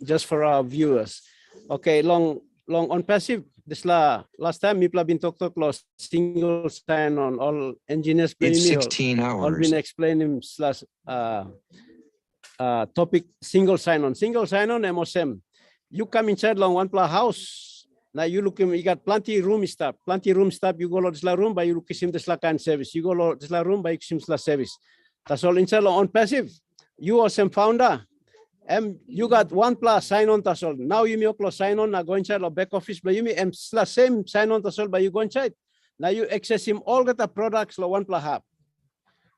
just for our viewers. Okay, long on passive. This last time we been talk single sign on all engineers. It's 16 all hours. been explaining slash topic single sign on MOSM. You come inside long one plus house. Now you look him, you got plenty room stuff, you go to this room, but you look him this kind service. You go to this room, but you him service. That's all inside on passive. You are some founder. And you got one plus sign on that's all. Now you may plus sign on, now go inside or back office, but you may same sign on that's all, but you go inside. Now you access him all the products one plus have.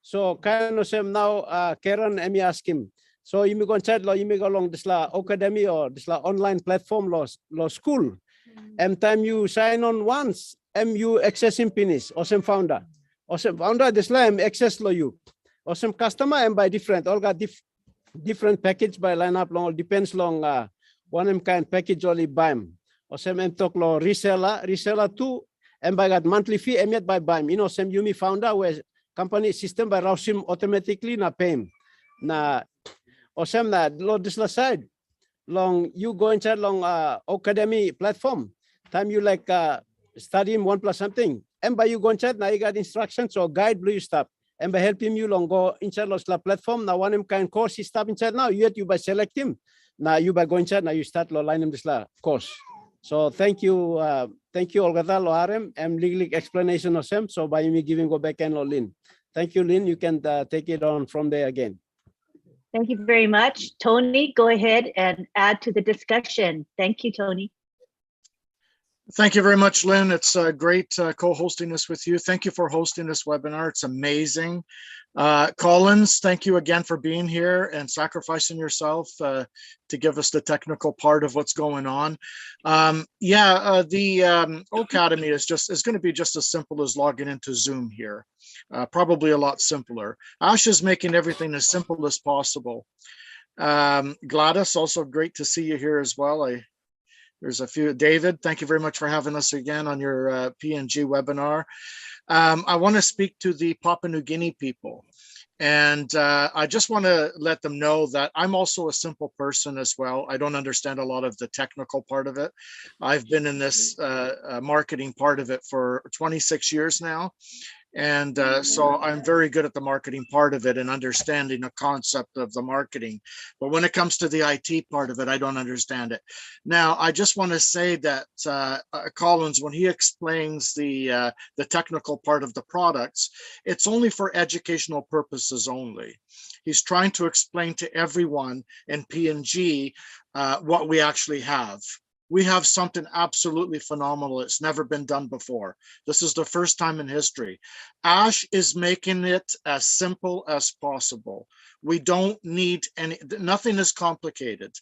So kind of same now Karen and me ask him. So you may go inside, you may go along this academy or this online platform law school. And time you sign on once, you access him finish, or some founder. Or some founder, this line access law you. Or some customer and by different, all got different package by lineup long, depends long one kind package only buy him. Or some talk law reseller too, and by got monthly fee and yet by buy him. You know, some Yumi founder where company system by rouse him automatically na pay him. Na or some that load this side. Long you go inside long academy platform. Time you like studying one plus something. And by you go inside, now you got instructions or guide blue stuff. And by helping you long go inside the platform. Now one kind course he stop inside now. You by select him. Now you by go inside, now you start line him this course. So thank you Olgata Loharem and legal explanation of them. So by me giving go back and Lin. Thank you, Lin. You can take it on from there again. Thank you very much. Tony, go ahead and add to the discussion. Thank you, Tony. Thank you very much, Lynn. It's great co-hosting this with you. Thank you for hosting this webinar. It's amazing. Collins, thank you again for being here and sacrificing yourself to give us the technical part of what's going on. The Academy is going to be just as simple as logging into Zoom here. Probably a lot simpler. Ash is making everything as simple as possible. Gladys, also great to see you here as well. There's a few. David, thank you very much for having us again on your PNG webinar. I want to speak to the Papua New Guinea people. And I just want to let them know that I'm also a simple person as well. I don't understand a lot of the technical part of it. I've been in this marketing part of it for 26 years now. And so I'm very good at the marketing part of it and understanding the concept of the marketing. But when it comes to the IT part of it, I don't understand it. Now, I just want to say that Collins, when he explains the technical part of the products, it's only for educational purposes only. He's trying to explain to everyone in PNG what we actually have. We have something absolutely phenomenal. It's never been done before. This is the first time in history. Ash is making it as simple as possible. We don't need nothing is complicated.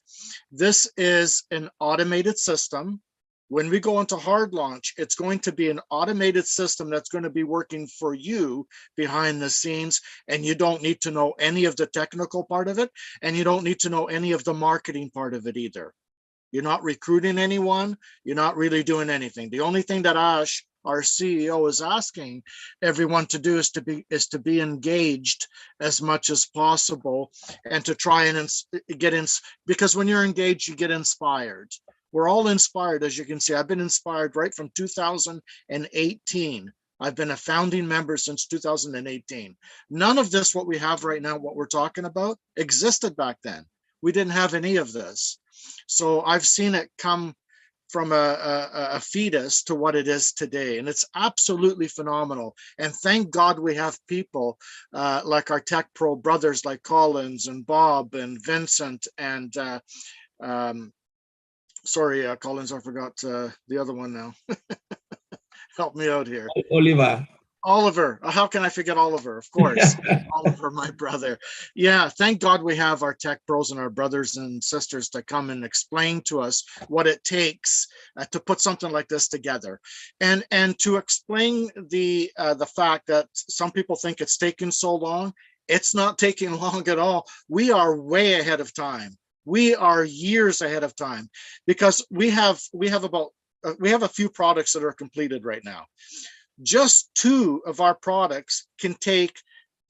This is an automated system. When we go into hard launch, it's going to be an automated system that's going to be working for you behind the scenes, and you don't need to know any of the technical part of it, and you don't need to know any of the marketing part of it either. You're not recruiting anyone. You're not really doing anything. The only thing that Ash, our CEO, is asking everyone to do is to be engaged as much as possible and to try and get in, because when you're engaged, you get inspired. We're all inspired, as you can see. I've been inspired right from 2018. I've been a founding member since 2018. None of this, what we have right now, what we're talking about, existed back then. We didn't have any of this. So I've seen it come from a fetus to what it is today. And it's absolutely phenomenal. And thank God we have people like our Tech Pro brothers like Collins and Bob and Vincent and sorry, Collins, I forgot the other one now. Help me out here. Oliver. How can I forget Oliver? Of course, Oliver, my brother. Yeah, thank God we have our tech pros and our brothers and sisters to come and explain to us what it takes to put something like this together, and to explain the fact that some people think it's taking so long. It's not taking long at all. We are way ahead of time. We are years ahead of time, because we have about we have a few products that are completed right now. Just 2 of our products can take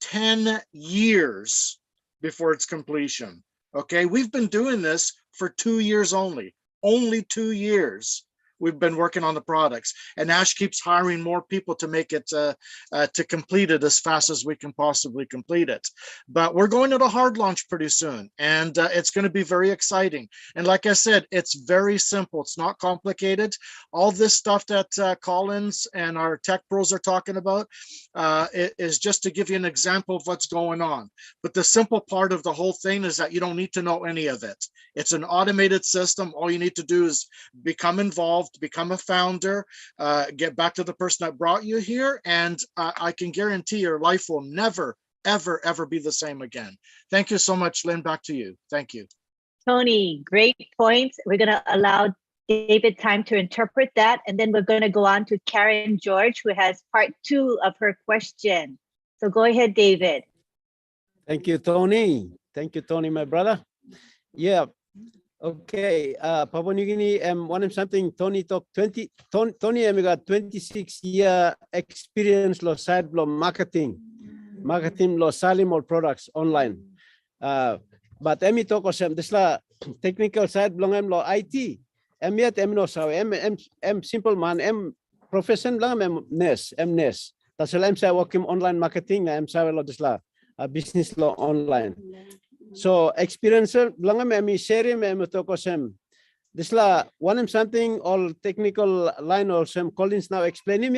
10 years before its completion. Okay, we've been doing this for 2 years only 2 years. We've been working on the products, and Ash keeps hiring more people to make it to complete it as fast as we can possibly complete it. But we're going to a hard launch pretty soon, and it's going to be very exciting. And like I said, it's very simple. It's not complicated. All this stuff that Collins and our tech pros are talking about is just to give you an example of what's going on. But the simple part of the whole thing is that you don't need to know any of it. It's an automated system. All you need to do is become involved, become a founder, get back to the person that brought you here, and I can guarantee your life will never, ever, ever be the same again. Thank you so much, Lynn. Back to you. Thank you. Tony, great points. We're going to allow David time to interpret that, and then we're going to go on to Karen George, who has part 2 of her question. So go ahead, David. Thank you, Tony. Thank you, Tony, my brother. Yeah. Okay. Papua New Guinea, one something Tony talked 20. Tony, got 26-year experience lo side blow marketing lo selling more products online. But emi talk osem this la technical side blow lo IT. Yet no saw simple man profession lang nes. That's why say working online marketing saw lo this la business law online. So experience lang me share me talk sem. This la one something all technical line or some Collins now explain him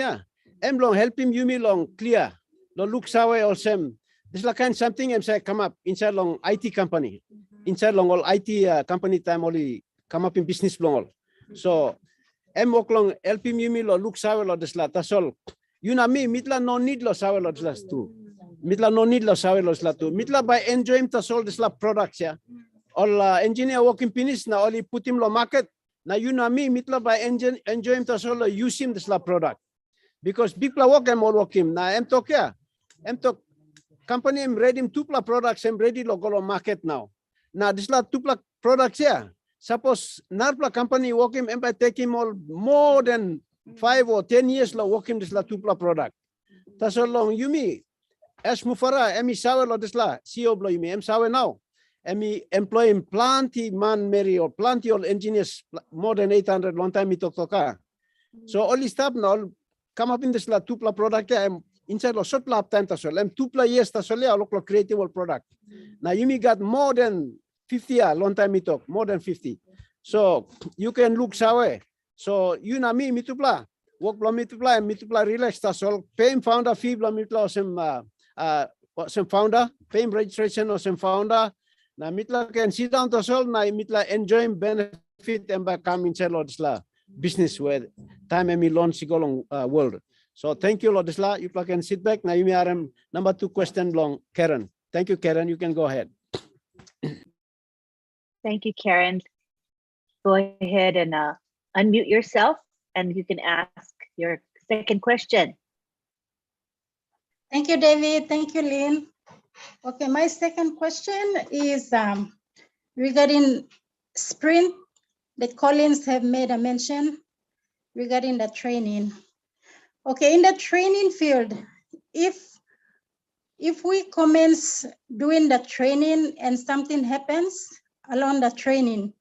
long help him you me long clear lo look sawe or sem. This la kind something say come up inside long IT company inside long all IT company time only come up in business long all. So work long help him you me lo look sawe lo this la that's all. You know me mitla no need lo sawe lo this too. Mitla no need lo sawe lo slatu. Mitla by enjoy him to solve this la products all engineer working finish na only put him lo market. Now you know me mitla by enjoy him to solve use him this la product. Because people work him all work him. Now talk company ready him 2 products ready lo go market now. Now this la 2 products Suppose narpla company work him by take him all more than 5 or 10 years lo work him this la 2 product. That's how long you me. As Mufareh, emi sawe lo this la CEO blow you me. Sawe now. Emi employ him plenty man Mary or plenty all engineers more than 800 long time me talk. So only stop now come up in this la 2 product inside lo short lap time tasol. 2 years tasol lo creative product. Now you me got more than 50 long time me talk more than 50. So you can look sawe. So you know me mitupla work blo mitupla relax tasol pay founder fee blo mitla some founder pay registration or some founder. Na mitla can sit down tasol na mitla enjoy benefit and by come inside lo business where time emi launch go long world. So thank you Lodisla. You can sit back. Now you may are number 2 question long Karen. Thank you, Karen. You can go ahead. Thank you, Karen. Go ahead and unmute yourself and you can ask your second question. Thank you, David. Thank you, Lynn. Okay, my second question is regarding sprint that Collins have made a mention regarding the training. Okay, in the training field, if we commence doing the training and something happens along the training,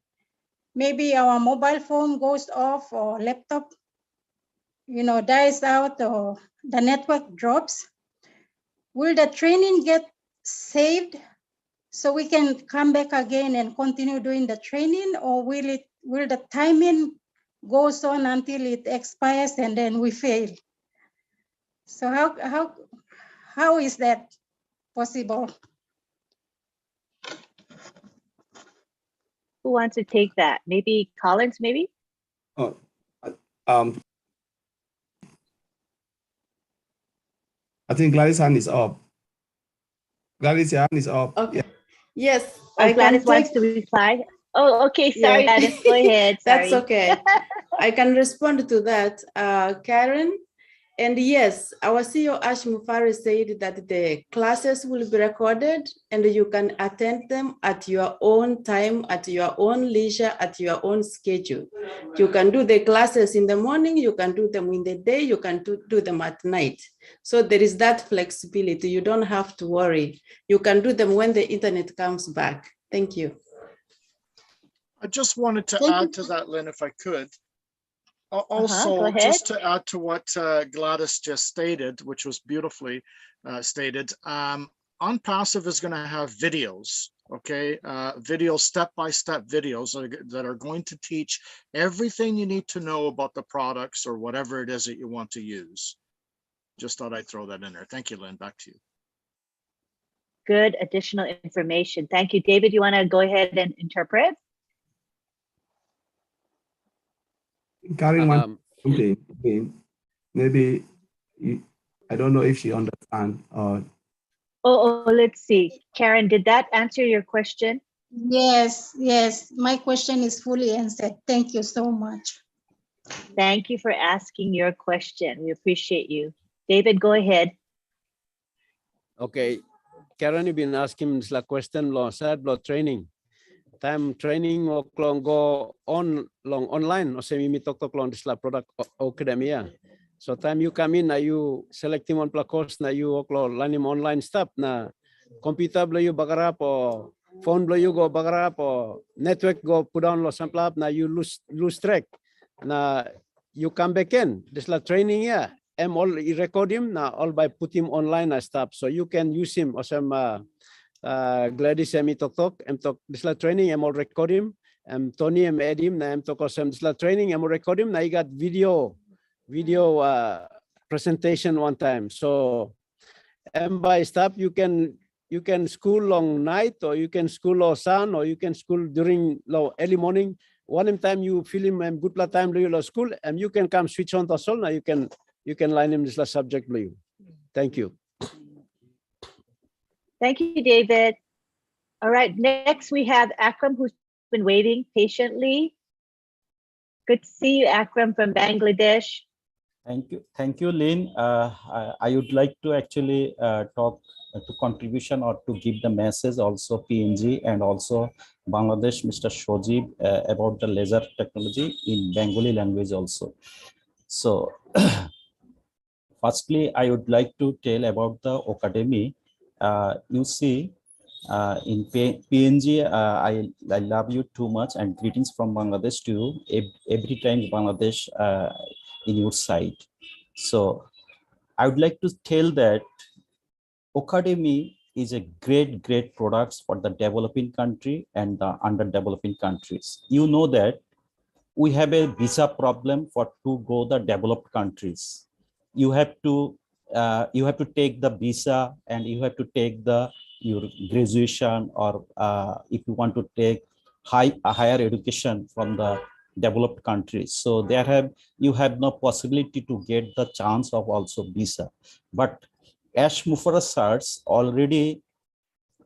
maybe our mobile phone goes off or laptop, dies out or the network drops, will the training get saved so we can come back again and continue doing the training, or will the timing goes on until it expires and then we fail? So how is that possible? Who wants to take that? Maybe Collins, maybe? Oh, I think Gladys' hand is up. Gladys, your hand is up. Okay. Yeah. Yes, I Gladys wants to reply. Oh, okay. Sorry, Yeah. Gladys. Go ahead. That's Sorry. okay. I can respond to that. Karen, And yes, our CEO Ash Mufareh said that the classes will be recorded and you can attend them at your own time, at your own leisure, at your own schedule. You can do the classes in the morning, you can do them in the day, you can do them at night. So there is that flexibility. You don't have to worry. You can do them when the internet comes back. Thank you. I just wanted to add to that, Lynn, if I could. Go Also, ahead. just to add to what Gladys just stated, which was beautifully stated, OnPassive is going to have videos, okay? Videos, step-by-step videos that are going to teach everything you need to know about the products or whatever it is that you want to use. Just thought I'd throw that in there. Thank you, Lynn. Back to you. Good additional information. Thank you. David, you want to go ahead and interpret? Carrying one something, maybe I don't know if she understands or. Let's see. Karen, did that answer your question? Yes, yes. My question is fully answered. Thank you so much. Thank you for asking your question. We appreciate you. David, go ahead. Okay. Karen, you've been asking this question long said lo training. Time training o klong go on long online o semi mitok to klong this la product academia. So time you come in, na you selecting one course na you oklo lanim online stuff na computer blo you bagarap o phone blo you go bagarap o network go put down lo samplap na you lose track na you come back in. This la training yeah. All record him na all by put him online na stuff. So you can use him or some Gladys emi talk this la training all record him. Tony add him na talk some this la training all record him na you got video presentation one time. So by stuff you can school long night or you can school or sun or you can school during early morning. One time you film and good time to school and you can come switch on the sol now you can line him this subject blue. Thank you. Thank you, David. All right, next we have Akram, who's been waiting patiently. Good to see you, Akram from Bangladesh. Thank you, Lynn. I would like to actually talk to contribution or to give the message also PNG and also Bangladesh, Mr. Shojib, about the laser technology in Bengali language also. So firstly, I would like to tell about the academy. You see, in PNG, I love you too much and greetings from Bangladesh to you. Every time Bangladesh in your side. So I would like to tell that academy is a great products for the developing country and the underdeveloping countries. You know that we have a visa problem for to go the developed countries. You have to take the visa and you have to take your graduation or if you want to take higher education from the developed countries. So you have no possibility to get the chance of also visa. But Ash Mufareh sirs already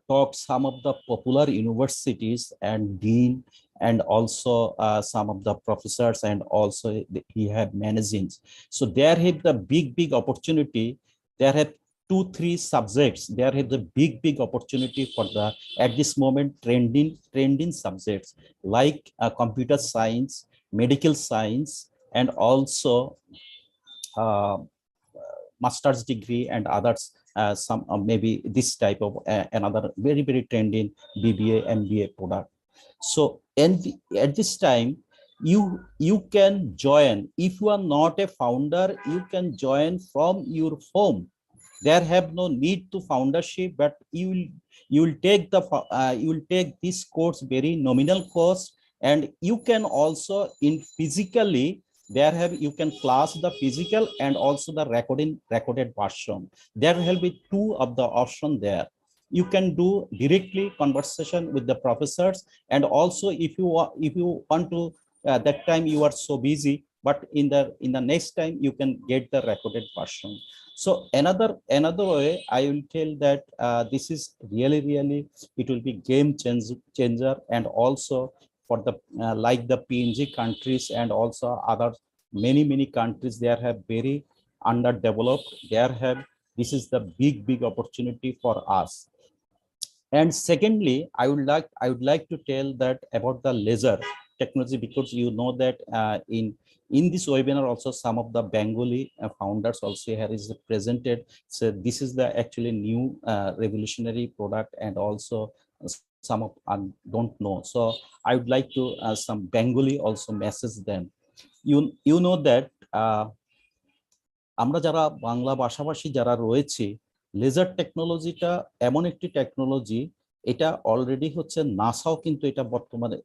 talked some of the popular universities and dean and also some of the professors and also he had managings. So there have the big opportunity. There have 2-3 subjects. There have the big opportunity for the at this moment trending subjects like computer science, medical science, and also master's degree and others. Some maybe this type of another very trending BBA, MBA product. So at this time, you can join. If you are not a founder, you can join from your home. There have no need to foundership, but you will take this course very nominal cost, and you can also in physically you can class the physical and also the recorded version. There will be 2 of the option there. You can do directly conversation with the professors, and also if you want to that time you are so busy, but in the next time you can get the recorded version. So another way I will tell that this is really it will be game changer, and also for the like the PNG countries and also other many countries, there have very underdeveloped. This is the big opportunity for us. And secondly, I would like to tell that about the laser technology, because you know that in this webinar also some of the Bengali founders also here is presented. So this is the actually new revolutionary product, and also some of don't know. So I would like to some Bengali also message them. You know that আমরা যারা বাংলা ভাষাভাষী যারা রয়েছে, laser টেকনোলজিটা এমন একটি technology, এটা already হচ্ছে নাসাও কিন্তু এটা বর্তমানে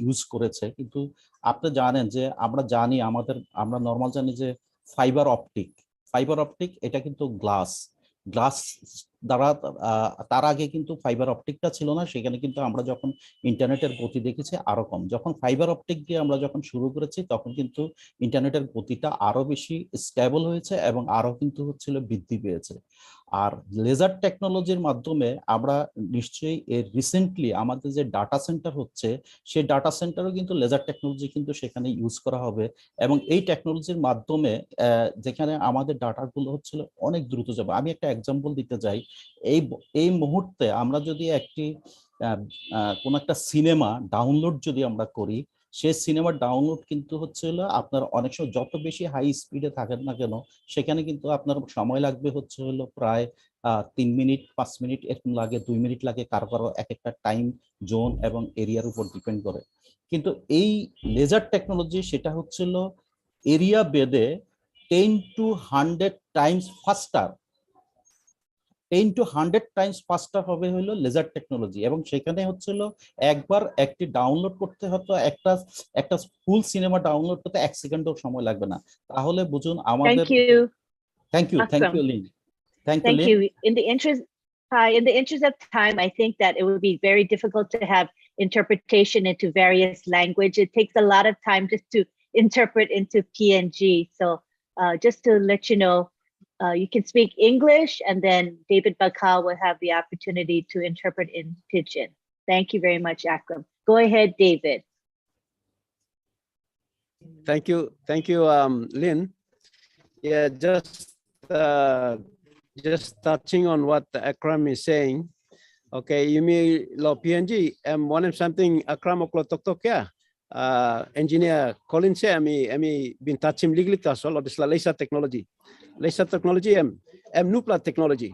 ইউজ করেছে। কিন্তু আপনি জানেন যে আমরা নর্মাল জানি যে ফাইবার অপটিক এটা কিন্তু গ্লাস দ্বারা তার আগে কিন্তু ফাইবার অপটিকটা ছিল না। সেখানে কিন্তু আমরা যখন ইন্টারনেটের গতি দেখেছি আরো কম। যখন ফাইবার অপটিক দিয়ে আমরা যখন শুরু করেছি তখন কিন্তু ইন্টারনেটের গতিটা আরো বেশি স্টেবল হয়েছে এবং আরো কিন্তু হচ্ছিল বৃদ্ধি পেয়েছে। আর লেজার টেকনোলজির মাধ্যমে আমরা নিশ্চয়ই রিসেন্টলি আমাদের যে ডাটা সেন্টার হচ্ছে, সেই ডাটা সেন্টারও কিন্তু লেজার টেকনোলজি কিন্তু সেখানে ইউজ করা হবে। এবং এই টেকনোলজির মাধ্যমে যেখানে আমাদের ডাটাগুলো হচ্ছিল অনেক দ্রুত যাবে। আমি একটা এক্সাম্পল দিতে চাই। এই মুহূর্তে আমরা যদি কোন একটা সিনেমা ডাউনলোড যদি আমরা করি, সেই সিনেমার ডাউনলোড কিন্তু হচ্ছে হলো আপনার অনেক সময় যত বেশি হাই স্পিডে থাকেন না কেন, সেখানে কিন্তু আপনার সময় লাগবে হচ্ছে হলো প্রায় 3 মিনিট 5 মিনিট এরকম লাগে, 2 মিনিট লাগে, কারো এক একটা টাইম জোন এবং এরিয়ার উপর ডিপেন্ড করে। কিন্তু এই লেজার টেকনোলজি সেটা হচ্ছিল এরিয়া বেদে 10 to 100 টাইমস ফাস্টার। 10 to 100 টাইমস ফাস্টার হবে হলো লেজার টেকনোলজি। এবং সেখানে হচ্ছিল একবার একটি ডাউনলোড করতে হতো, একটা ফুল সিনেমা ডাউনলোড করতে 1 সেকেন্ডও সময় লাগবে না। তাহলে বুঝুন আমাদের থ্যাংক ইউ লিন। Thank you. In the interest of time, I think that it would be very difficult to have interpretation into various language. It takes a lot of time just to interpret into PNG. So just to let you know, you can speak English, and then David Bakal will have the opportunity to interpret in Pidgin. Thank you very much, Akram. Go ahead, David. Thank you, Lynn. Yeah, just touching on what Akram is saying. Okay, you mean lo PNG? One of something Akram oklo tok ya. Engineer Colin say ami bin touching legally tas all this laser technology. Laser technology nupla technology.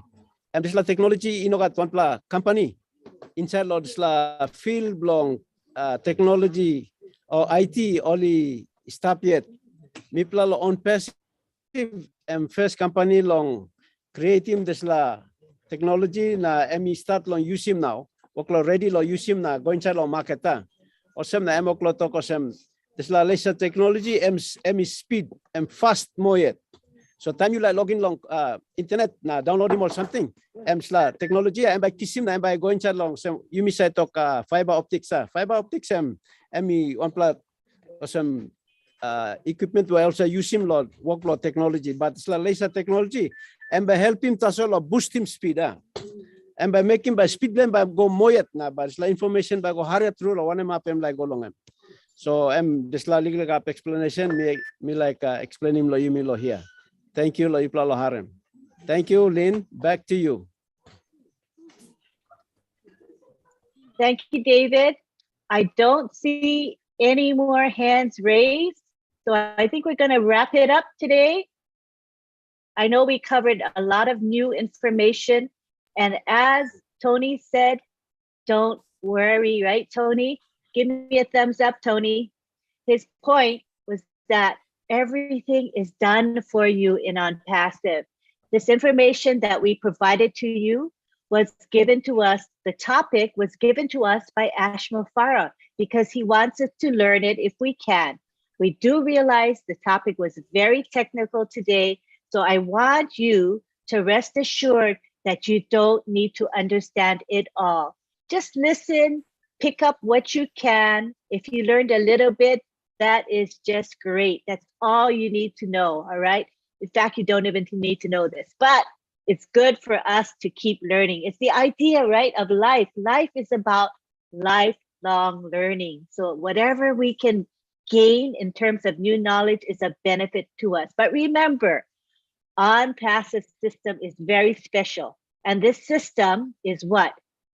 This la technology inogat one pla company inside lo this la field belong technology or IT only stop yet. Mipla lo on passive first company long creating this la technology na start long use him now. Oklo ready lo use him na go inside lo market ta. Osem na oklo to kosem this la laser technology speed fast more yet. So time you like login long internet na downloading or something sla technology by kisim na by go inside long sem you mi say talk fiber optics on plat osem equipment will also use him lot workload technology, but it's like laser technology and by helping to boost him speed and by making by speed them by go moyet na, but it's like information by go hurry through one map like go long so this la legal up explanation me like explaining lo you me lo here. Thank you lo ipla lo harem. Thank you, Lynn. Back to you. Thank you, David. I don't see any more hands raised. So I think we're going to wrap it up today. I know we covered a lot of new information. And as Tony said, don't worry, right, Tony? Give me a thumbs up, Tony. His point was that everything is done for you in OnPassive. This information that we provided to you was given to us, the topic was given to us by Ash Mufareh because he wants us to learn it if we can. We do realize the topic was very technical today, so I want you to rest assured that you don't need to understand it all. Just listen, pick up what you can. If you learned a little bit, that is just great. That's all you need to know, all right? In fact, you don't even need to know this, but it's good for us to keep learning. It's the idea, right, of life. Life is about lifelong learning. So whatever we can gain in terms of new knowledge is a benefit to us. But remember, on-passive system is very special. And this system is what?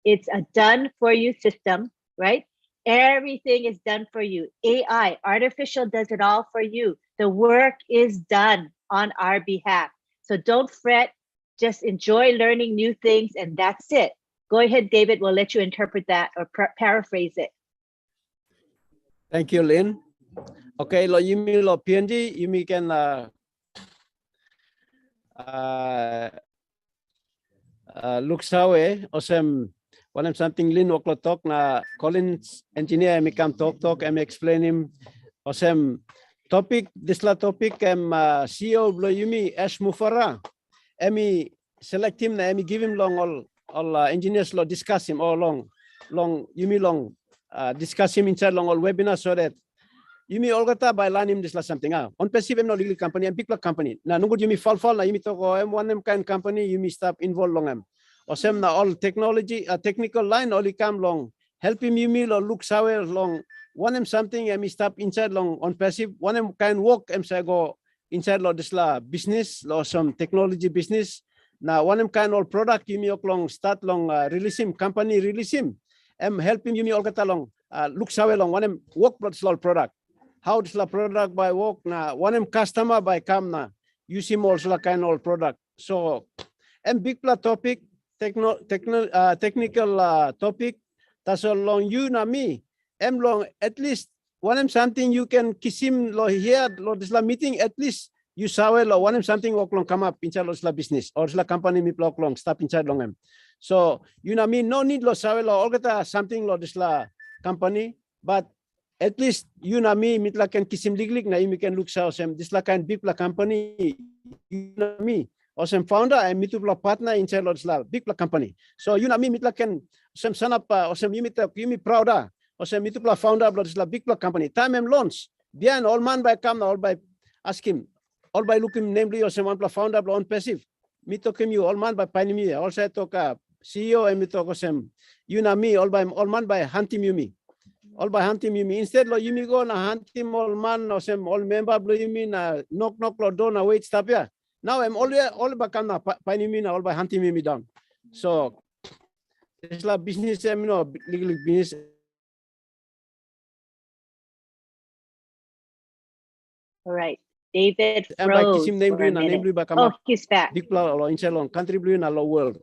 It's a done for you system, right? Everything is done for you. AI, artificial does it all for you. The work is done on our behalf. So don't fret, just enjoy learning new things, and that's it. Go ahead, David, we'll let you interpret that or paraphrase it. Thank you, Lynn. Okay, lo yumi lo PNG, yumi can look sawe, osem when something Lynn oklo talk na Collins engineer mi kam talk em explain him osem topic this la topic em CEO lo yumi as Mufareh emi select him na emi give him long all engineers lo discuss him all long yumi long discuss him inside long all webinar so that yumi all kata by learn him this la something on passive em no legal company em big company na nunggu yumi fall na yumi to ko em one em kind company yumi stop involved long em osem na all technology technical line all come long help him yumi lo look sawe long one em something em stop inside long on passive one em kind work em say go inside lo this la business lo some technology business na one em kind all product yumi ok long start long release him company release him em help him yumi all kata long look sawe long one em work all product how this la product by work na one em customer by come na use him also la kind all product so em big pla topic technical topic that's all long you na me em long at least one em something you can kiss him lo here lo this la meeting at least you sawe lo one em something walk long come up inside lo this la business or this la company mi block long stop inside long em so you na me no need lo sawe lo all kata something lo this la company but at least you na me mitla can kiss him liglig na you can look saw sem this la kind big la company you na me awesome founder and mitupla partner inside la big company. So you know me mitla can some son up awesome you me proud awesome mitupla founder of la big company. Time em launch. Bien all man by come all by ask him all by look him namely awesome one founder of on passive. Me talk him you all man by pine me also talk CEO and me talk awesome you know me all man by hunting you me. All by hunting you me instead lo you me go na hunting all man awesome all member blow you me na knock lo door na wait stop ya. Now I'm all by come na pine me na all by hunting me down. So it's like business legal business. All right, David And by froze kissing name for a minute. Oh, he's back. Big plan or inside long country blue in a low world.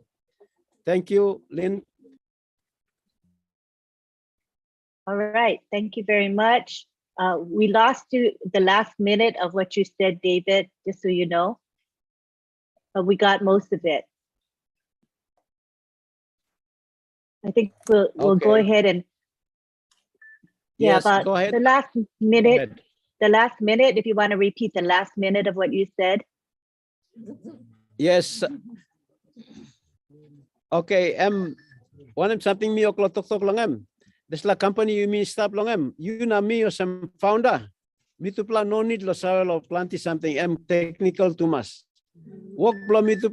Thank you, Lynn. All right, thank you very much. We lost you the last minute of what you said, David, just so you know. But we got most of it. I think we'll go ahead and yes, about go ahead. the last minute. The last minute, if you want to repeat the last minute of what you said. Yes. Okay. One something me o'clock long this la company you me stop long you na me or some founder. Me to plan no need lo saw lo planty something technical too much. Work blow me to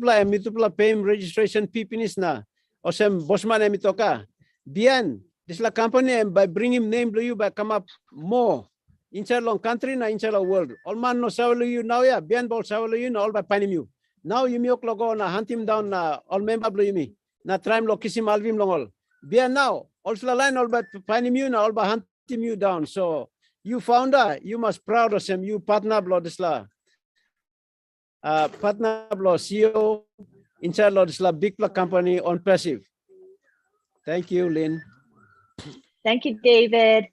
pay registration pipinis na. O sem bosman emi toka. Bien, this la company by bring him name blow you by come up more. Inside long country na inside the world. All man no sawalo you now ya bien ball sawalo you all by panim you. Now you miok logo na hunt him down na all member blow you me. Na try lo kiss him alvim long all. Bien now also the line all by panim you na all by hunt him you down. So you founder, you must proud of him. You partner blow this la. Partner blow CEO inside lo this la big company on passive. Thank you, Lynn. Thank you, David.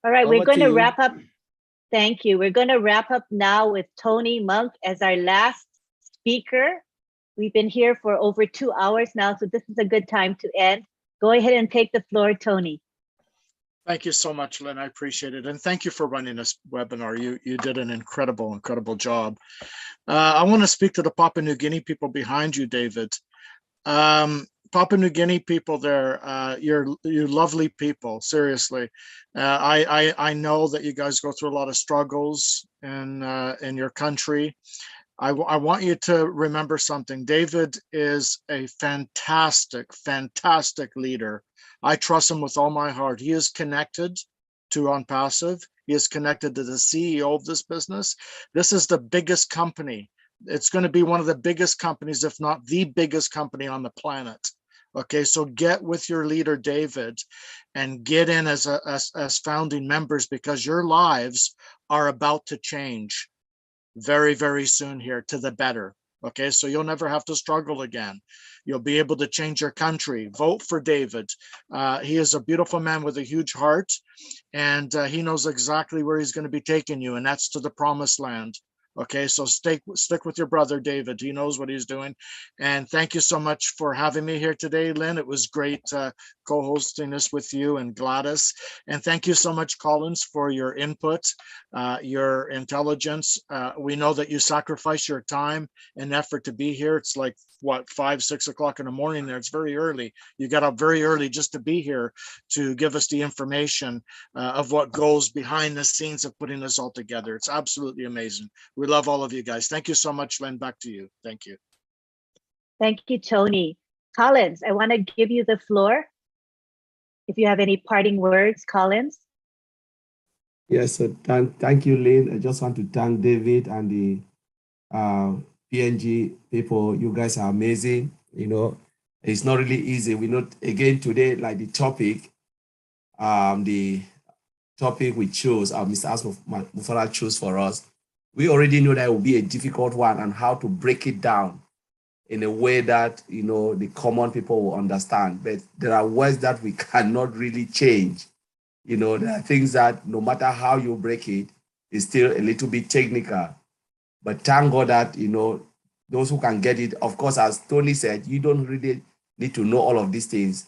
All right, we're going to wrap up. Thank you. We're going to wrap up now with Tony Monk as our last speaker. We've been here for over 2 hours now, so this is a good time to end. Go ahead and take the floor, Tony. Thank you so much, Lynn. I appreciate it. And thank you for running this webinar. You did an incredible job. I want to speak to the Papua New Guinea people behind you, David. Papua New Guinea people there, you're lovely people, seriously. I know that you guys go through a lot of struggles in your country. I want you to remember something. David is a fantastic leader. I trust him with all my heart. He is connected to OnPassive. He is connected to the CEO of this business. This is the biggest company It's going to be one of the biggest companies, if not the biggest company on the planet. Okay, so get with your leader, David, and get in as founding members, because your lives are about to change very, very soon here to the better. Okay, so you'll never have to struggle again. You'll be able to change your country. Vote for David. He is a beautiful man with a huge heart, and he knows exactly where he's going to be taking you, and that's to the promised land. Okay, so stick with your brother, David. He knows what he's doing. And thank you so much for having me here today, Lynn. It was great co-hosting this with you and Gladys. And thank you so much, Collins, for your input, your intelligence. We know that you sacrifice your time and effort to be here. It's like, what, 5, 6 o'clock in the morning there. It's very early. You got up very early just to be here to give us the information of what goes behind the scenes of putting this all together. It's absolutely amazing. We love all of you guys. Thank you so much, Len. Back to you. Thank you. Thank you, Tony. Collins, I want to give you the floor. If you have any parting words, Collins. Yes, so thank you, Lynn. I just want to thank David and the PNG people. You guys are amazing. You know, it's not really easy. We know, again, today, like the topic we chose, Mr. Mufareh chose for us. We already know that it will be a difficult one, and how to break it down in a way that, you know, the common people will understand. But there are words that we cannot really change. You know, there are things that no matter how you break it, it's still a little bit technical. But thank God that, you know, those who can get it, of course, as Tony said, you don't really need to know all of these things.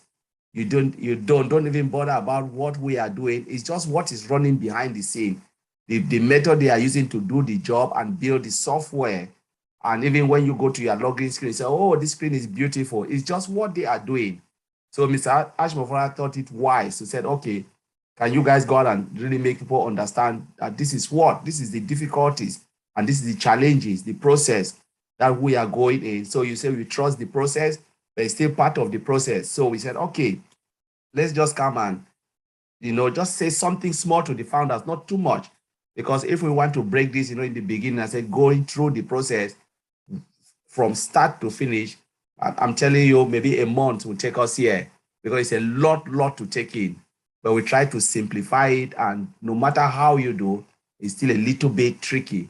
You don't even bother about what we are doing. It's just what is running behind the scene. The method they are using to do the job and build the software. And even when you go to your login screen, you say, oh, this screen is beautiful. It's just what they are doing. So Mr. Mufareh thought it wise. He said, okay, can you guys go out and really make people understand that this is the difficulties, and this is the challenges, the process that we are going in. So you say we trust the process, but it's still part of the process. So we said, okay, let's just come and, you know, just say something small to the founders, not too much. Because if we want to break this, you know, in the beginning, I said going through the process from start to finish, I'm telling you, maybe a month will take us here, because it's a lot to take in. But we try to simplify it, and no matter how you do, it's still a little bit tricky.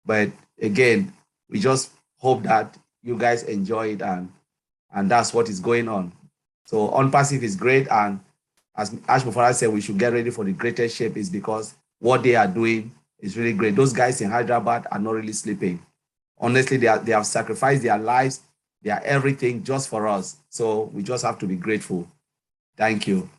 But again, we just hope that you guys enjoy it, and that's what is going on. So OnPassive is great, and as Ash Mufareh said, we should get ready for the greatest shape, is because what they are doing is really great. Those guys in Hyderabad are not really sleeping. Honestly, they have sacrificed their lives, their everything just for us. So we just have to be grateful. Thank you.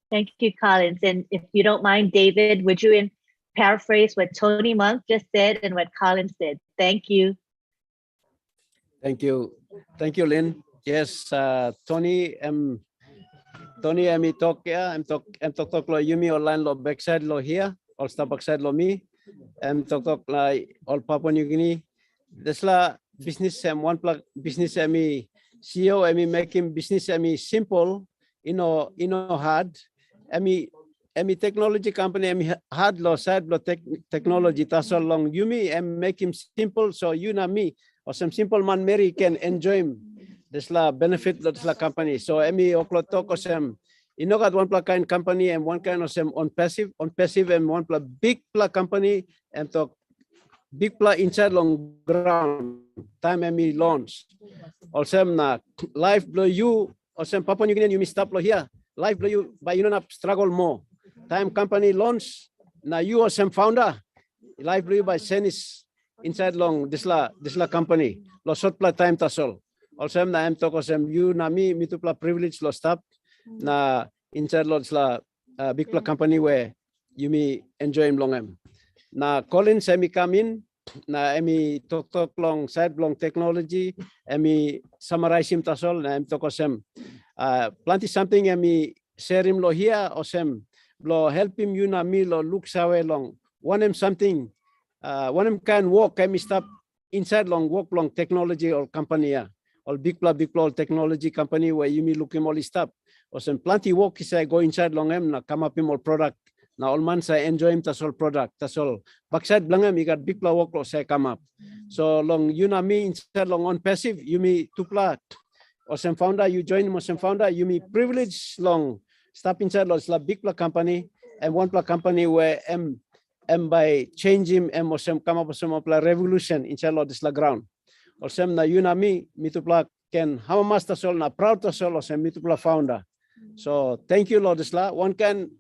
Thank you, Collins. And if you don't mind, David, would you paraphrase what Tony Monk just said and what Collins said? Thank you. Thank you. Thank you, Lynn. Yes, Tony, talk ya, talk lo Yumi online lo backside lo here, all star backside lo me, talk la all Papua New Guinea. This la business one plug business CEO making business simple, hard. Technology company hard lo side lo technology tasol long Yumi make him simple, so you know me or some simple man Mary can enjoy him. This la benefit this la company. So oklo talk osem got one pla kind company and one kind of some on passive and one pla big pla company and talk big pla inside long ground time launch. Also na life blow you or some Papua New Guinea you stop lo here. Life blow you by you not struggle more. Time company launch na you or some founder. Life blow you by senis inside long this la company. Lo short pla time tasol. Also na talk osem you na me to pla privilege lo stop na inside lo la big pla company where you me enjoy him long na Colin semi come in na talk long side long technology summarize him tasol na talk osem plenty something share him lo here osem lo help him you na me lo look sawe long one him something one him can walk stop inside long work long technology or company all big pla technology company where you me look him all stop or some plenty work is go inside long na come up him all product Now all man say enjoy him tasol product tasol. Backside blangam you got big work lo say come up. So long you know me instead long on passive you me tupla. Osem founder you join Osem founder you me privilege long stop inside lo la big company and one company where by change him Osem come up Osem revolution inside lo this la ground. Osem na you know me tupla can how much tasol na proud tasol Osem me tupla founder. So thank you Lord Isla. One can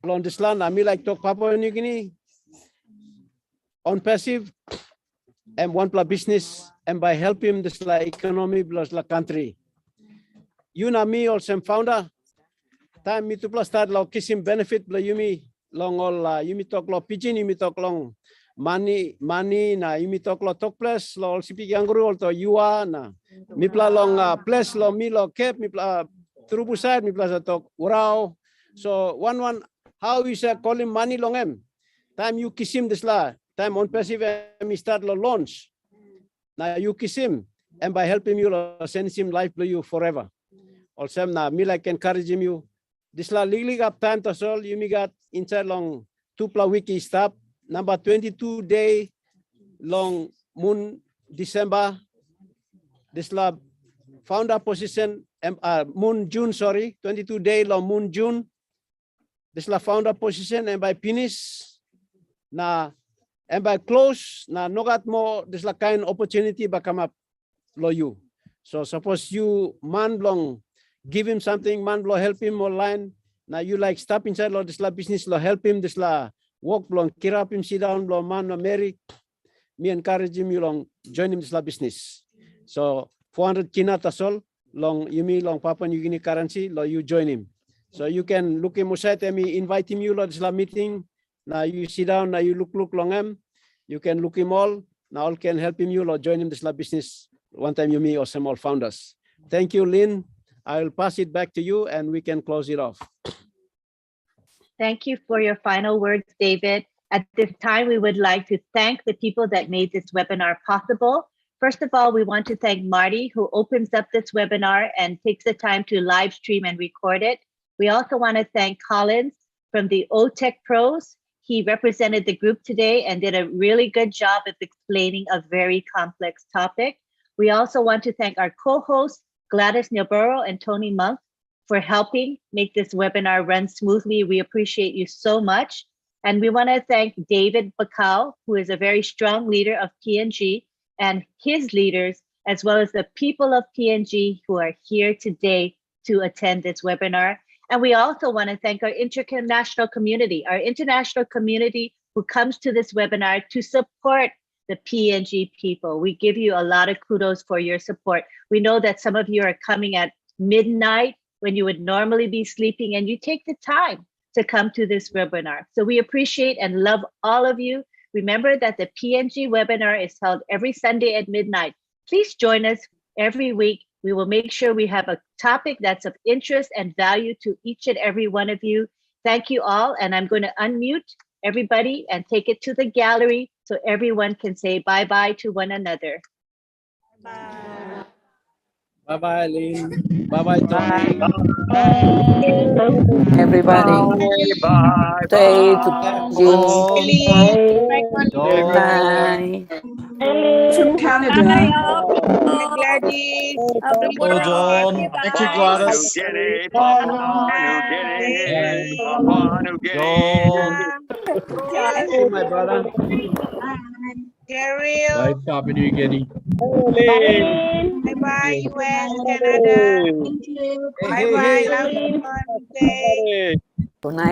Lord Isla nami like talk Papua New Guinea on passive and one plus business and by helping this la economy plus la country. You know me also founder. Time me to plus start lo kissing benefit la you me long all you me talk lo pigeon you me talk long money na you me talk lo talk plus lo sipi gangru all to you are na me pla long plus lo me lo cap me pla through side me plus talk wow. So one how you say call him money long em time you kiss him this la time on passive me start lo launch. Now you kiss him and by helping you send him life to you forever. Also now me like encourage him you. This la legally got time to solve you me got inside long 2 wiki stop number 22 day long moon December. This la founder position moon June 22 day long moon June. This la founder position and by finish na and by close na no got more this la kind opportunity ba come up lo you. So suppose you man long give him something man lo help him online now you like stop inside lo this la business lo help him this la work long kira him sit down lo man lo marry me encourage him you long join him this la business. So 400 kina tasol long you me long Papua New Guinea currency lo you join him. So you can look him aside and me invite him you lo this la meeting. Now you sit down, now you look long him. You can look him all. Now all can help him you or join him this lab business. One time you me or some all founders. Thank you, Lynn. I will pass it back to you and we can close it off. Thank you for your final words, David. At this time, we would like to thank the people that made this webinar possible. First of all, we want to thank Marty, who opens up this webinar and takes the time to live stream and record it. We also want to thank Collins from the OTech Pros. He represented the group today and did a really good job of explaining a very complex topic. We also want to thank our co-hosts, Gladys Nilboro and Tony Monk, for helping make this webinar run smoothly. We appreciate you so much. And we want to thank David Bakal, who is a very strong leader of PNG, and his leaders, as well as the people of PNG who are here today to attend this webinar. And we also want to thank our international community who comes to this webinar to support the PNG people. We give you a lot of kudos for your support. We know that some of you are coming at midnight when you would normally be sleeping, and you take the time to come to this webinar. So we appreciate and love all of you. Remember that the PNG webinar is held every Sunday at midnight. Please join us every week. We will make sure we have a topic that's of interest and value to each and every one of you. Thank you all. And I'm going to unmute everybody and take it to the gallery so everyone can say bye-bye to one another. Bye. Bye-bye, Lynn. Bye-bye, Tony. Everybody, Bye stay bye. to John, Good John, night. From Canada. Gladys. hello, John, Thank you, Papua New Gladys. Guinea, Papua New Guinea, Papua New John. Guinea. Thank you, my brother. Daryl. Papua New Guinea. Bye-bye, US, Canada. Thank you. Hey, hey, Bye-bye, hey. love you. Good day. Good night.